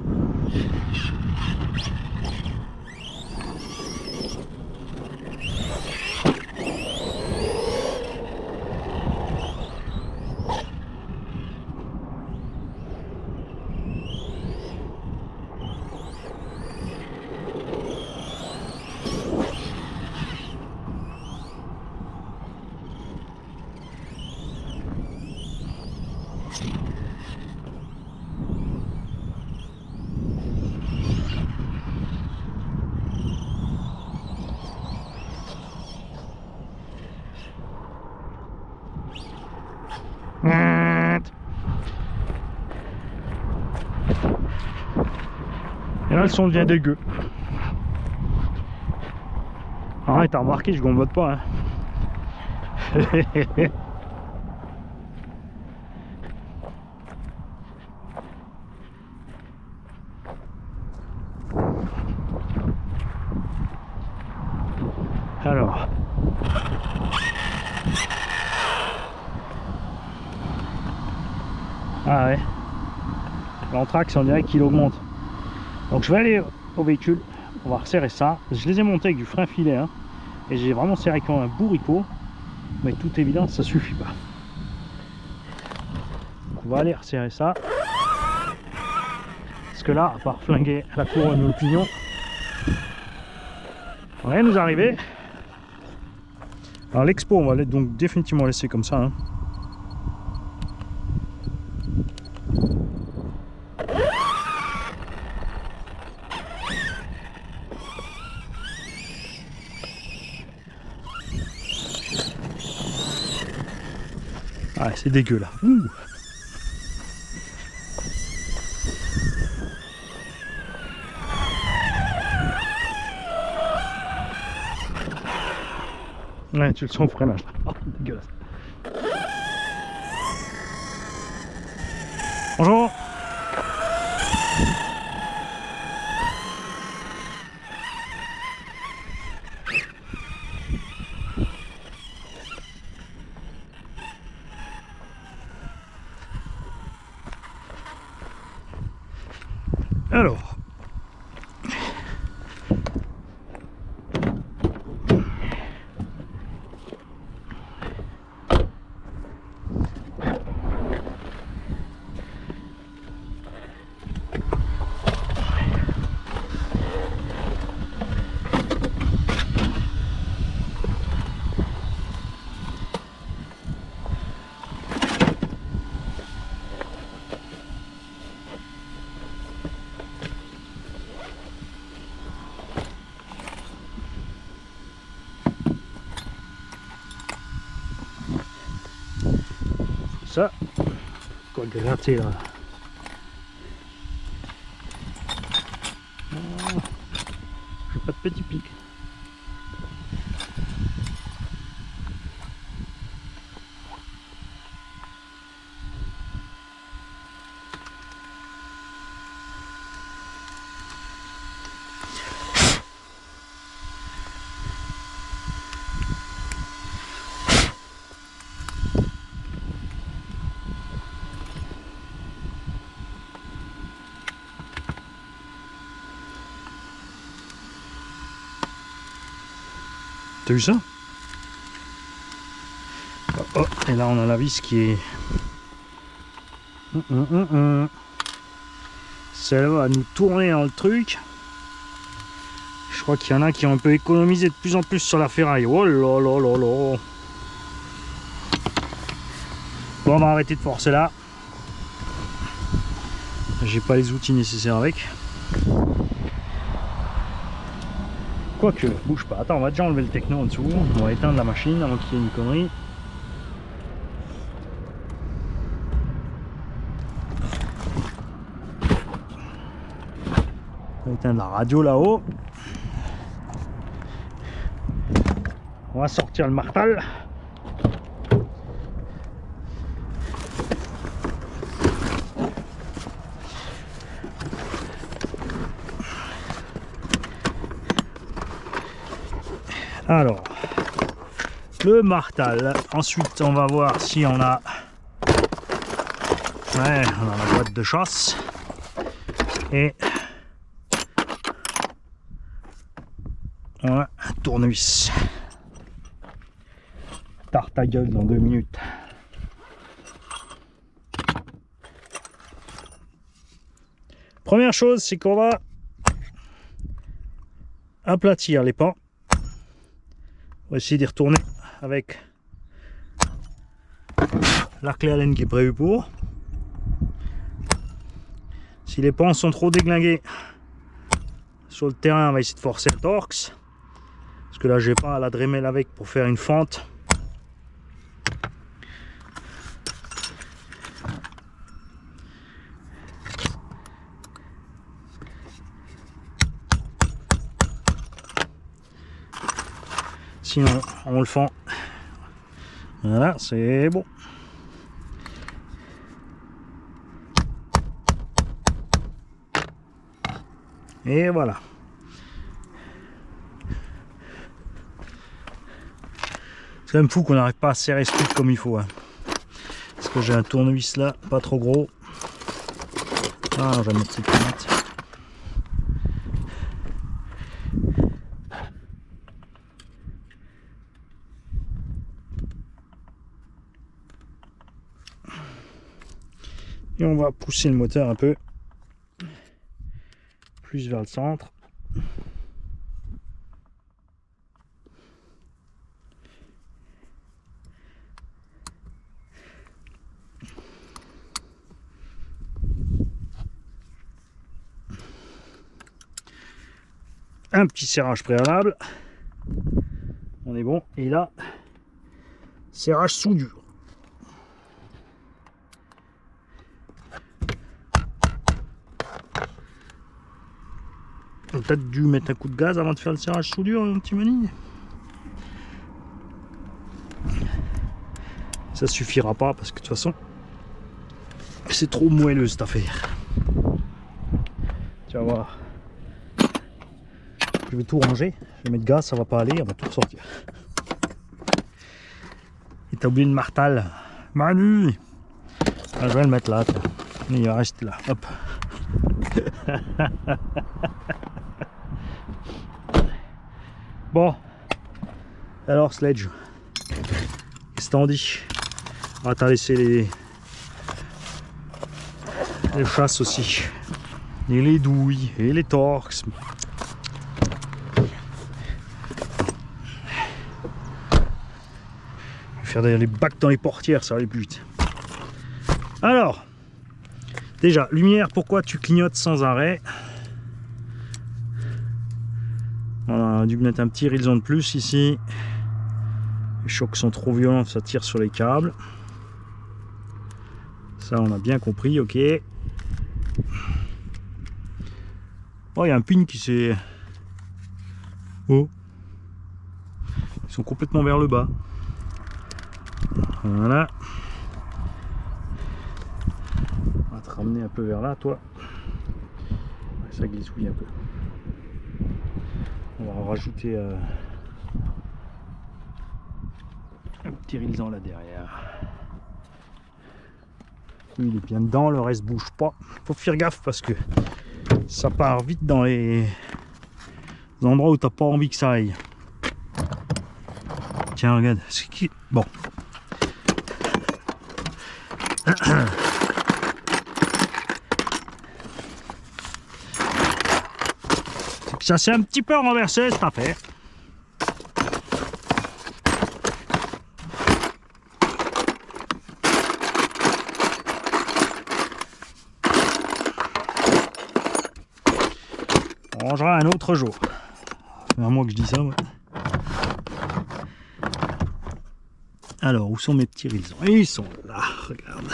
Et là le son devient dégueu. Ah, t'as remarqué, je gombote pas, hein. Alors. Ah ouais. L'anthrax, on dirait qu'il augmente. Donc je vais aller au véhicule. On va resserrer ça. Je les ai montés avec du frein filet, hein, et j'ai vraiment serré comme un bourricot. Mais toute évidence, ça suffit pas. Donc on va aller resserrer ça. Parce que là, à part flinguer la couronne ou le pignon, rien nous arriver. Alors l'expo, on va donc définitivement laisser comme ça, hein. Ah, c'est dégueu là. Ouh. Ouais, tu le sens au freinage là. Oh, dégueulasse. Bonjour. Alors, ça. Quoi gratter là. Oh, j'ai pas de petit pic. T'as vu ça? Oh, oh, et là on a la vis qui est... Celle-là va nous tourner dans le truc. Je crois qu'il y en a qui ont un peu économisé de plus en plus sur la ferraille. Oh là là là là. Bon, on va arrêter de forcer là. J'ai pas les outils nécessaires avec. Quoique, bouge pas. Attends, on va déjà enlever le techno en dessous. On va éteindre la machine avant qu'il y ait une connerie. On va éteindre la radio là-haut. On va sortir le martal. Alors, le martal. Ensuite, on va voir si on a... Ouais, on a la boîte de chasse. Et... on a un tournevis. Tarte ta gueule dans 2 minutes. Première chose, c'est qu'on va aplatir les pans. On va essayer d'y retourner avec la clé Allen qui est prévue pour. Si les pans sont trop déglingués sur le terrain, on va essayer de forcer le torx. Parce que là, j'ai pas à la Dremel avec pour faire une fente. Sinon, on le fend. Voilà, c'est bon. Et voilà. C'est quand même fou qu'on n'arrive pas à serrer ce truc comme il faut. Hein. Parce que j'ai un tournevis là, pas trop gros. Ah, je vais mettre cette planète. Et on va pousser le moteur un peu plus vers le centre. Un petit serrage préalable. On est bon. Et là, serrage soudure. On a peut-être dû mettre un coup de gaz avant de faire le serrage soudure, un petit mani. Ça suffira pas parce que de toute façon, c'est trop moelleux cette affaire. Tu vas voir. Je vais tout ranger. Je vais mettre gaz, ça va pas aller, on va tout ressortir. Et t'as oublié le martal. Manu! Ah, je vais le mettre là. Toi. Il va rester là. Hop. Bon. Alors, Sledge. Qu'est-ce que t'en dis? On va t'en laisser les chasses aussi. Et les douilles. Et les torx. Faire les bacs dans les portières, ça va aller plus vite. Alors, déjà, lumière, pourquoi tu clignotes sans arrêt? On a dû mettre un petit horizon de plus ici. Les chocs sont trop violents, ça tire sur les câbles. Ça, on a bien compris, ok. Oh, il y a un pin qui s'est... Oh. Ils sont complètement vers le bas. Voilà. On va te ramener un peu vers là, toi. Ouais, ça glissouille un peu. On va en rajouter un petit rilsan là derrière. Lui, il est bien dedans, le reste bouge pas. Faut faire gaffe parce que ça part vite dans les endroits où t'as pas envie que ça aille. Tiens, regarde. Bon. Ça s'est un petit peu renversé cette affaire. On rangera un autre jour. C'est à moi que je dis ça. Ouais. Alors, où sont mes petits rilsons? Ils sont là, regarde.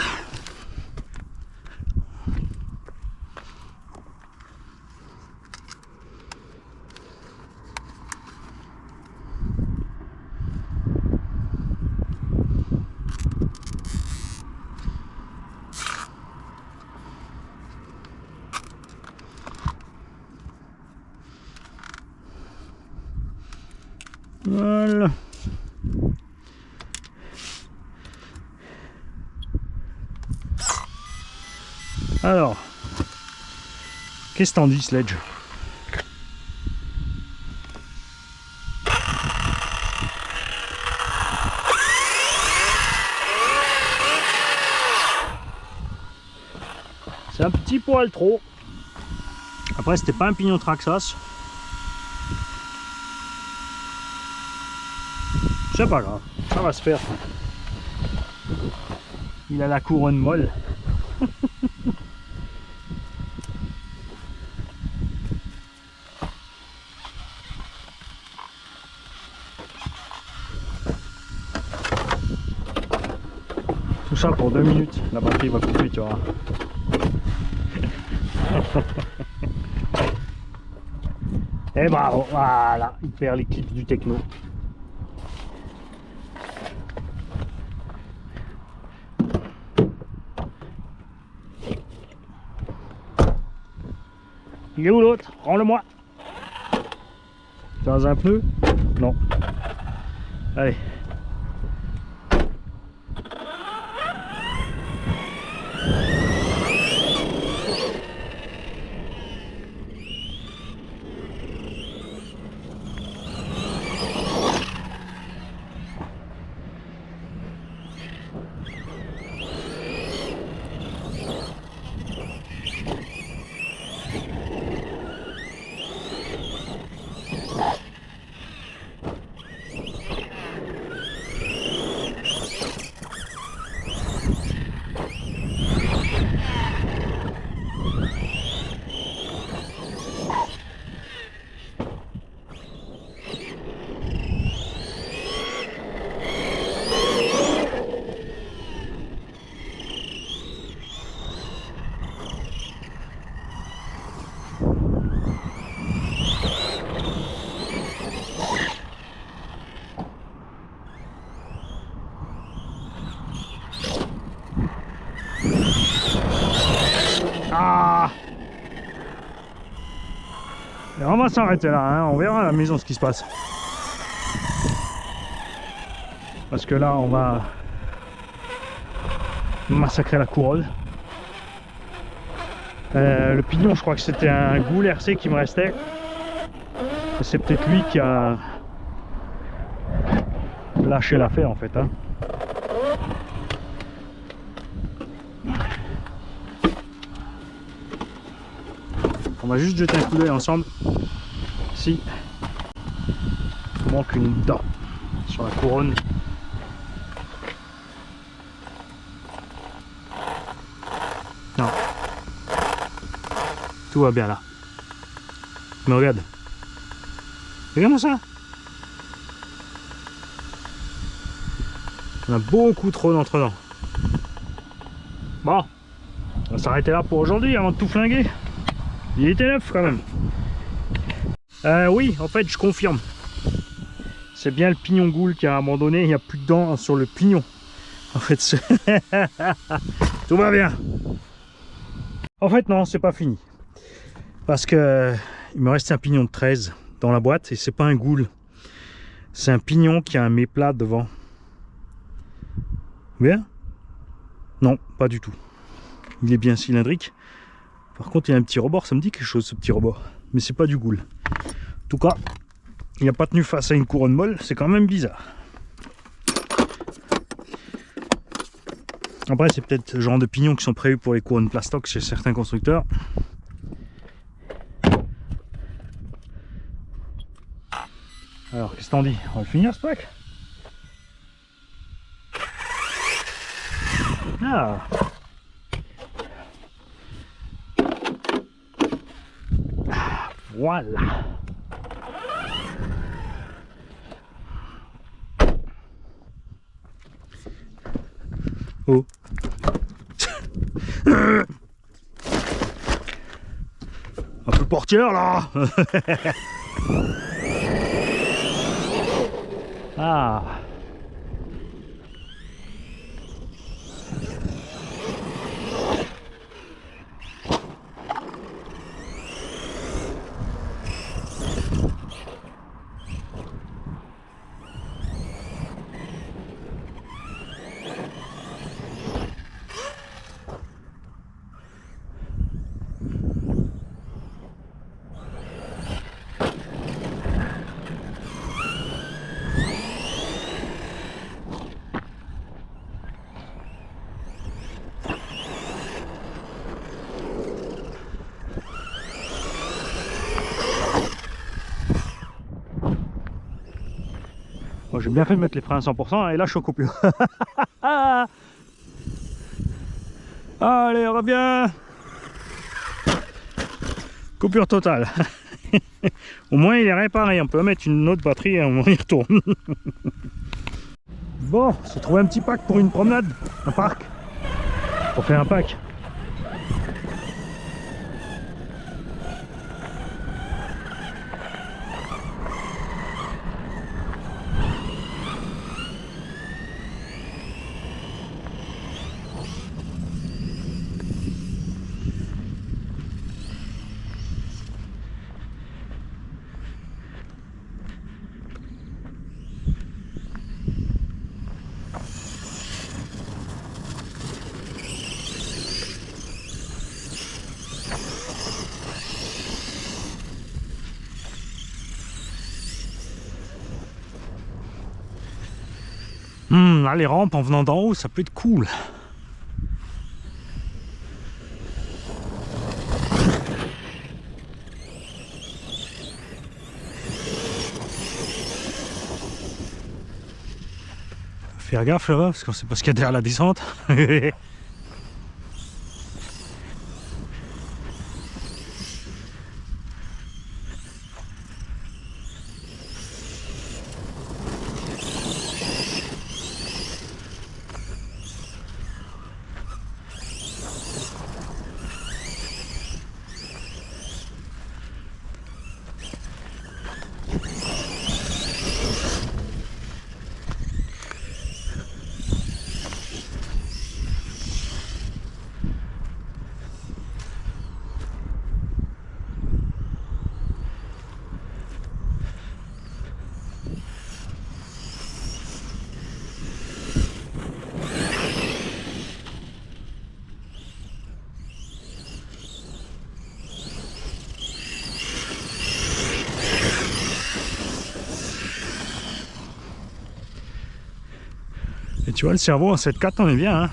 Voilà. Alors, qu'est-ce que t'en dis, Sledge? C'est un petit poil trop. Après, c'était pas un pignon Traxxas. C'est pas grave, ça va se faire. Il a la couronne molle. Tout ça pour 2 minutes, la batterie va couper, tu vois. Et bravo, voilà, il perd les clips du techno. Il est où l'autre? Rends-le-moi. Dans un pneu? Non. Allez. Ah! Et on va s'arrêter là, hein. On verra à la maison ce qui se passe. Parce que là, on va massacrer la couronne. Le pignon, je crois que c'était un Goul RC qui me restait. C'est peut-être lui qui a lâché l'affaire en fait, hein. On va juste jeter un coup d'œil ensemble si il manque une dent sur la couronne. Non, tout va bien là. Mais regarde, regarde ça. On a beaucoup trop d'entre-dents. Bon, on va s'arrêter là pour aujourd'hui avant de tout flinguer. Il était neuf quand même. Oui, en fait, je confirme. C'est bien le pignon goule qui a abandonné. Il n'y a plus de dents sur le pignon. En fait, tout va bien. En fait, non, c'est pas fini. Parce que il me reste un pignon de 13 dans la boîte et c'est pas un goule. C'est un pignon qui a un méplat devant. Bien? Non, pas du tout. Il est bien cylindrique. Par contre, il y a un petit rebord. Ça me dit quelque chose, ce petit rebord. Mais c'est pas du goule. En tout cas, il n'a pas tenu face à une couronne molle. C'est quand même bizarre. Après, c'est peut-être le genre de pignons qui sont prévus pour les couronnes plastoc chez certains constructeurs. Alors, qu'est-ce que t'en dis? On va le finir ce pack? Ah! Voilà! Oh! Un peu portière là. Ah. Bon, j'ai bien fait de mettre les freins à 100% et là je suis au coupure. Allez, on revient. Coupure totale. Au moins il est réparé, on peut mettre une autre batterie et on y retourne. Bon, j'ai trouvé un petit pack pour une promenade, un parc. Pour faire un pack. Là, les rampes en venant d'en haut, ça peut être cool. Faire gaffe là-bas, parce qu'on sait pas ce qu'il y a derrière la descente. Et tu vois, le cerveau en 7.4, on est bien, hein.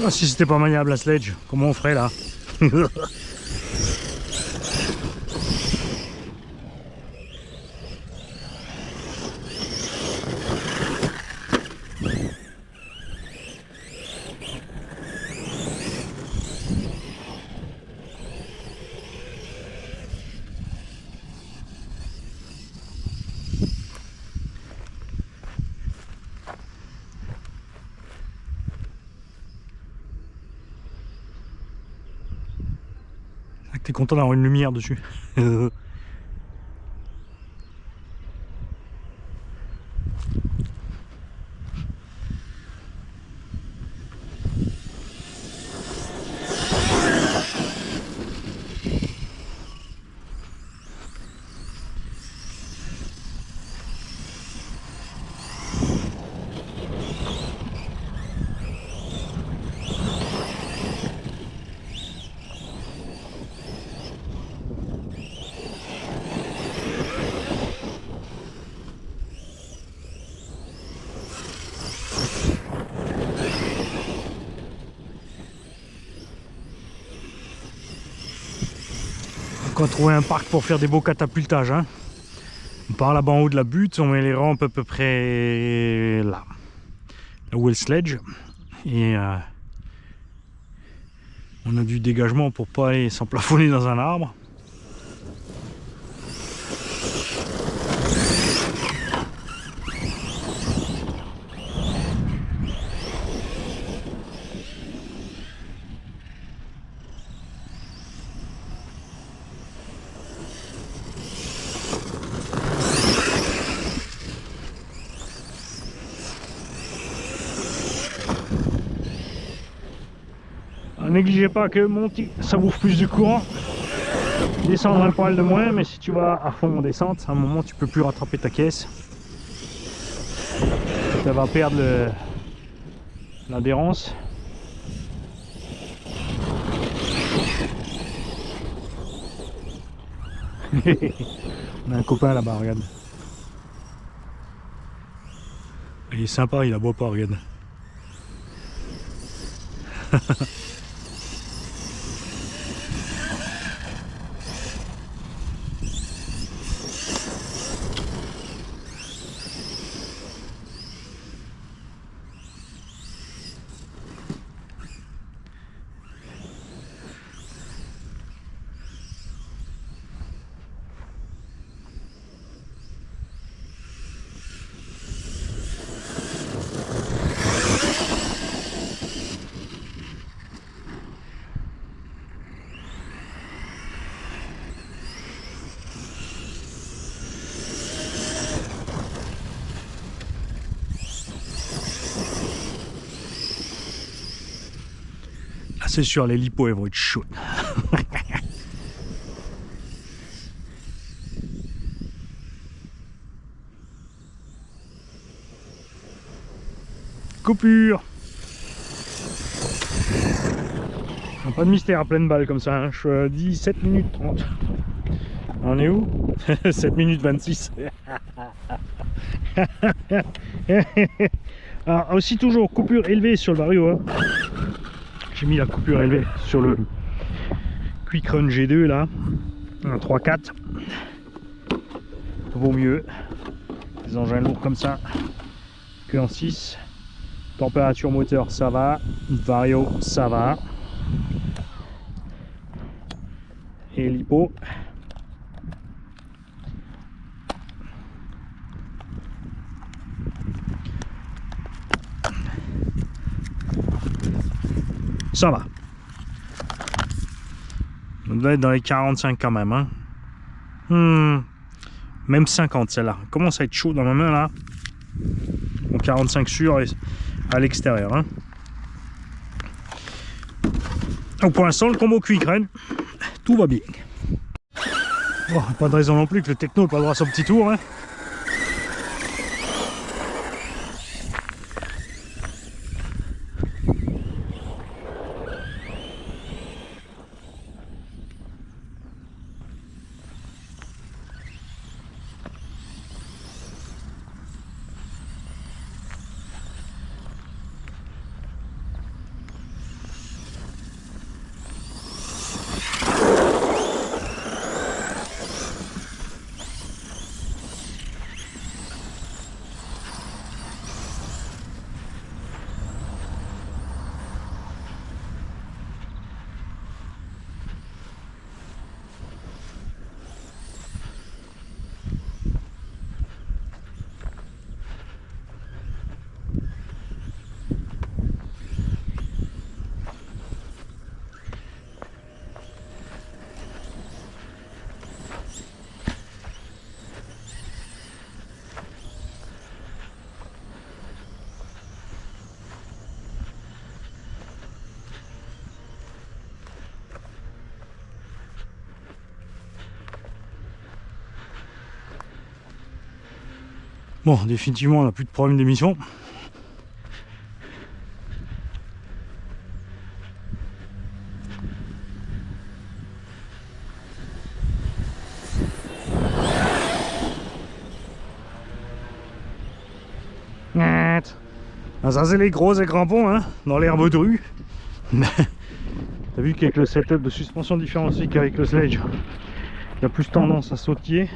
Ah, si c'était pas maniable la sledge, comment on ferait là? T'es content d'avoir une lumière dessus. On va trouver un parc pour faire des beaux catapultages. Hein. On part là-bas en haut de la butte, on met les rampes à peu près là où est le sledge. Et on a du dégagement pour pas aller s'emplafonner dans un arbre. Négligez pas que monter, ça bouffe plus de courant. Descendre un poil de moins, mais si tu vas à fond en descente, à un moment tu peux plus rattraper ta caisse. Ça va perdre l'adhérence. On a un copain là-bas, regarde. Il est sympa, il aboie pas, regarde. C'est sûr, les lipos elles vont être chaudes. Coupure. Pas de mystère à pleine balle comme ça, hein. Je dis 7 minutes 30. On est où? 7 minutes 26. Alors aussi toujours coupure élevée sur le Vario, hein. J'ai mis la coupure élevée sur le Quick Run G2 là, un 3-4. Vaut mieux des engins lourds comme ça que en 6. Température moteur ça va, Vario ça va. Et l'hippo. Ça va. On doit être dans les 45 quand même. Hein. Même 50 celle-là. Commence à être chaud dans ma main là. Bon, 45 sur et à l'extérieur. Hein. Donc pour l'instant, le combo Quick Run, tout va bien. Bon, pas de raison non plus que le techno n'ait pas le droit à son petit tour. Hein. Bon, définitivement, on n'a plus de problème d'émission. Ah, ça c'est les gros crampons hein, dans l'herbe de rue. T'as vu qu'avec le setup de suspension différenciée qu'avec le sledge, il y a plus tendance à sautiller.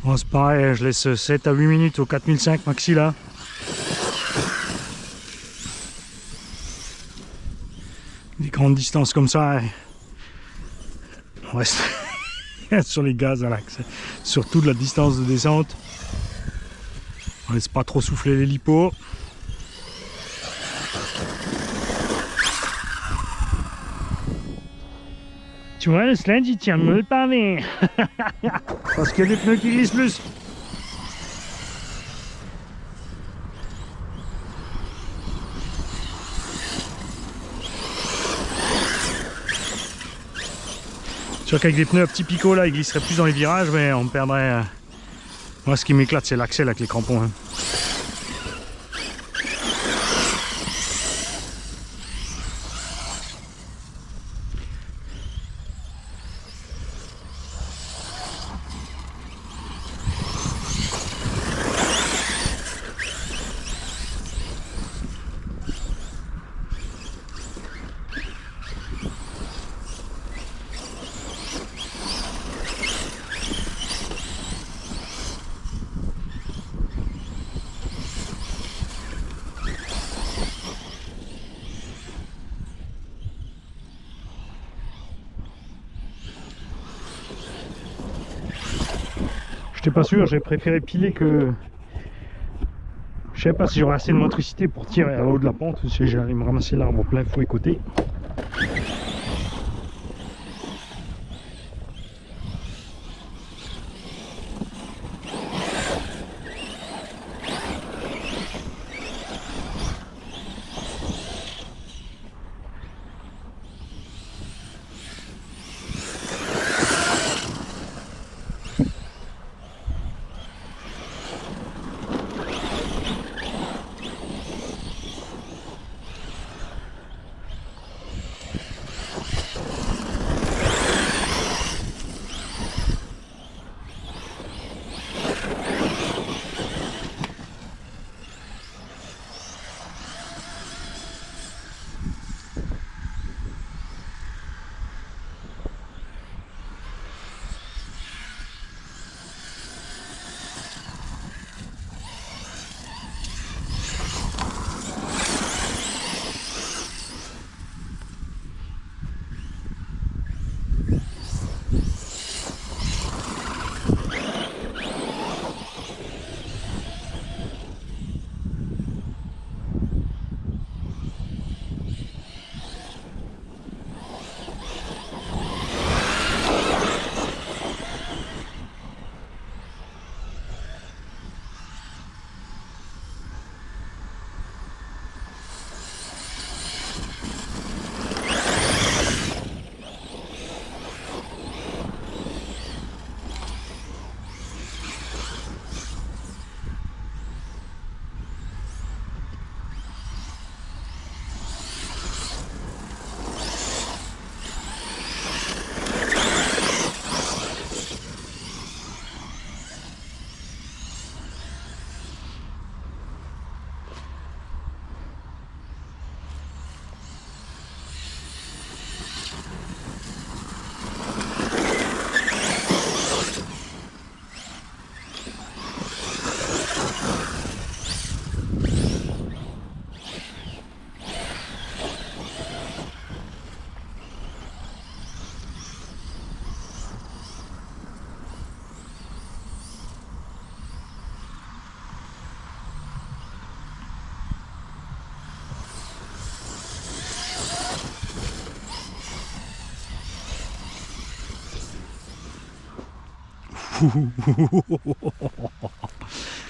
Bon, c'est pareil, je laisse 7 à 8 minutes au 4005 maxi là. Des grandes distances comme ça, on reste sur les gaz à l'axe. Surtout de la distance de descente. On laisse pas trop souffler les lipos. Tu vois, le sledge il tient mieux le pavé. Parce qu'il y a des pneus qui glissent plus. Sûr qu'avec des pneus à petits picots là, ils glisseraient plus dans les virages, mais on perdrait. Moi, ce qui m'éclate, c'est l'axel avec les crampons. Hein. J'étais pas sûr, j'ai préféré piler que... Je sais pas si j'aurai assez de motricité pour tirer à l'eau de la pente, si j'arrive à me ramasser l'arbre plein fouet côté.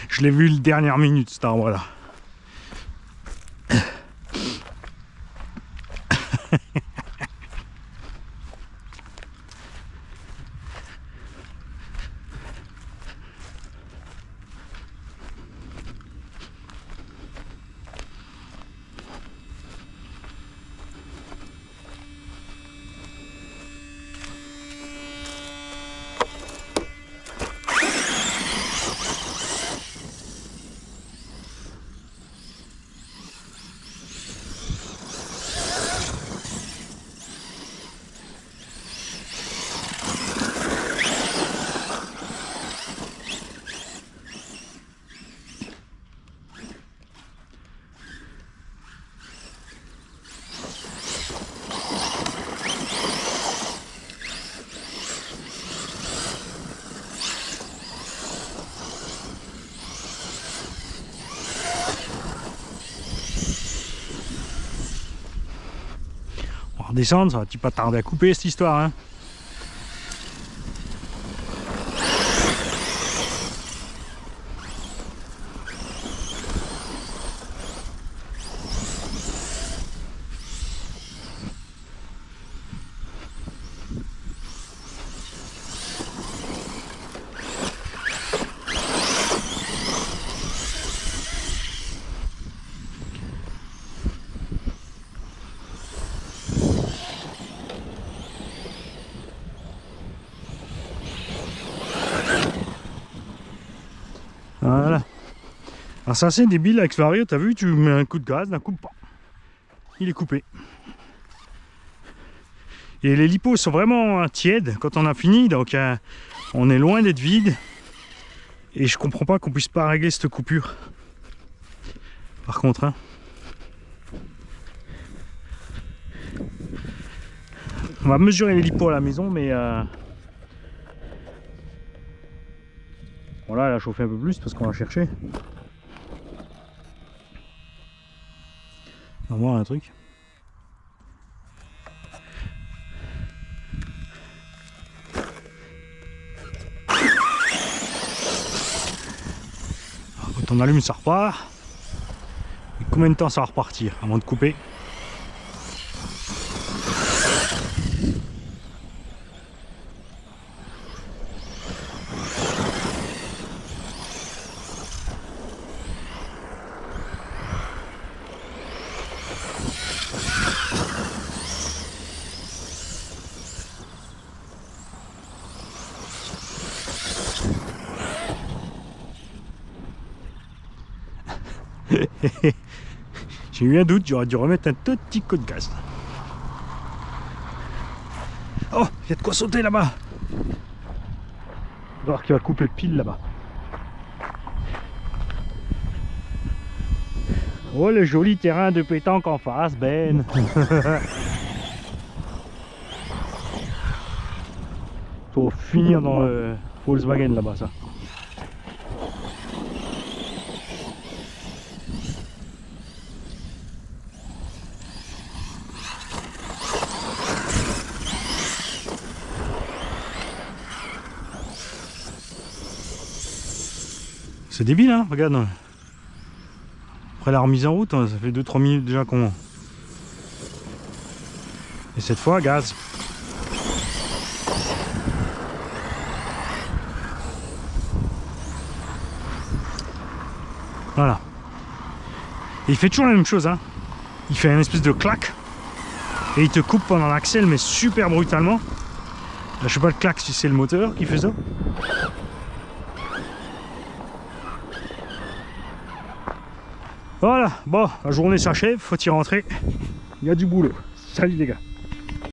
Je l'ai vu la dernière minute, cet arbre-là. On va redescendre, ça va pas tarder à couper cette histoire, hein. Voilà. Alors c'est assez débile avec ce Vario, t'as vu, tu mets un coup de gaz, d'un coup, il est coupé. Et les lipos sont vraiment tièdes quand on a fini, donc on est loin d'être vide. Et je comprends pas qu'on puisse pas régler cette coupure. Par contre, hein. On va mesurer les lipos à la maison, mais voilà, elle a chauffé un peu plus parce qu'on l'a cherché. On va voir un truc. Alors, quand on allume, ça repart. Et combien de temps ça va repartir avant de couper? J'ai eu un doute, j'aurais dû remettre un tout petit coup de gaz. Oh, il y a de quoi sauter là-bas. On va voir qu'il va couper pile là-bas. Oh, le joli terrain de pétanque en face, Ben. Faut finir dans le Volkswagen là-bas, ça. C'est débile, hein, regarde. Après la remise en route, ça fait 2-3 minutes déjà qu'on... Et cette fois, gaz. Voilà. Et il fait toujours la même chose, hein. Il fait une espèce de claque. Et il te coupe pendant l'axel, mais super brutalement. Là, je sais pas le claque si c'est le moteur qui fait ça. Voilà, bon, la journée s'achève, faut y rentrer. Il y a du boulot. Salut les gars.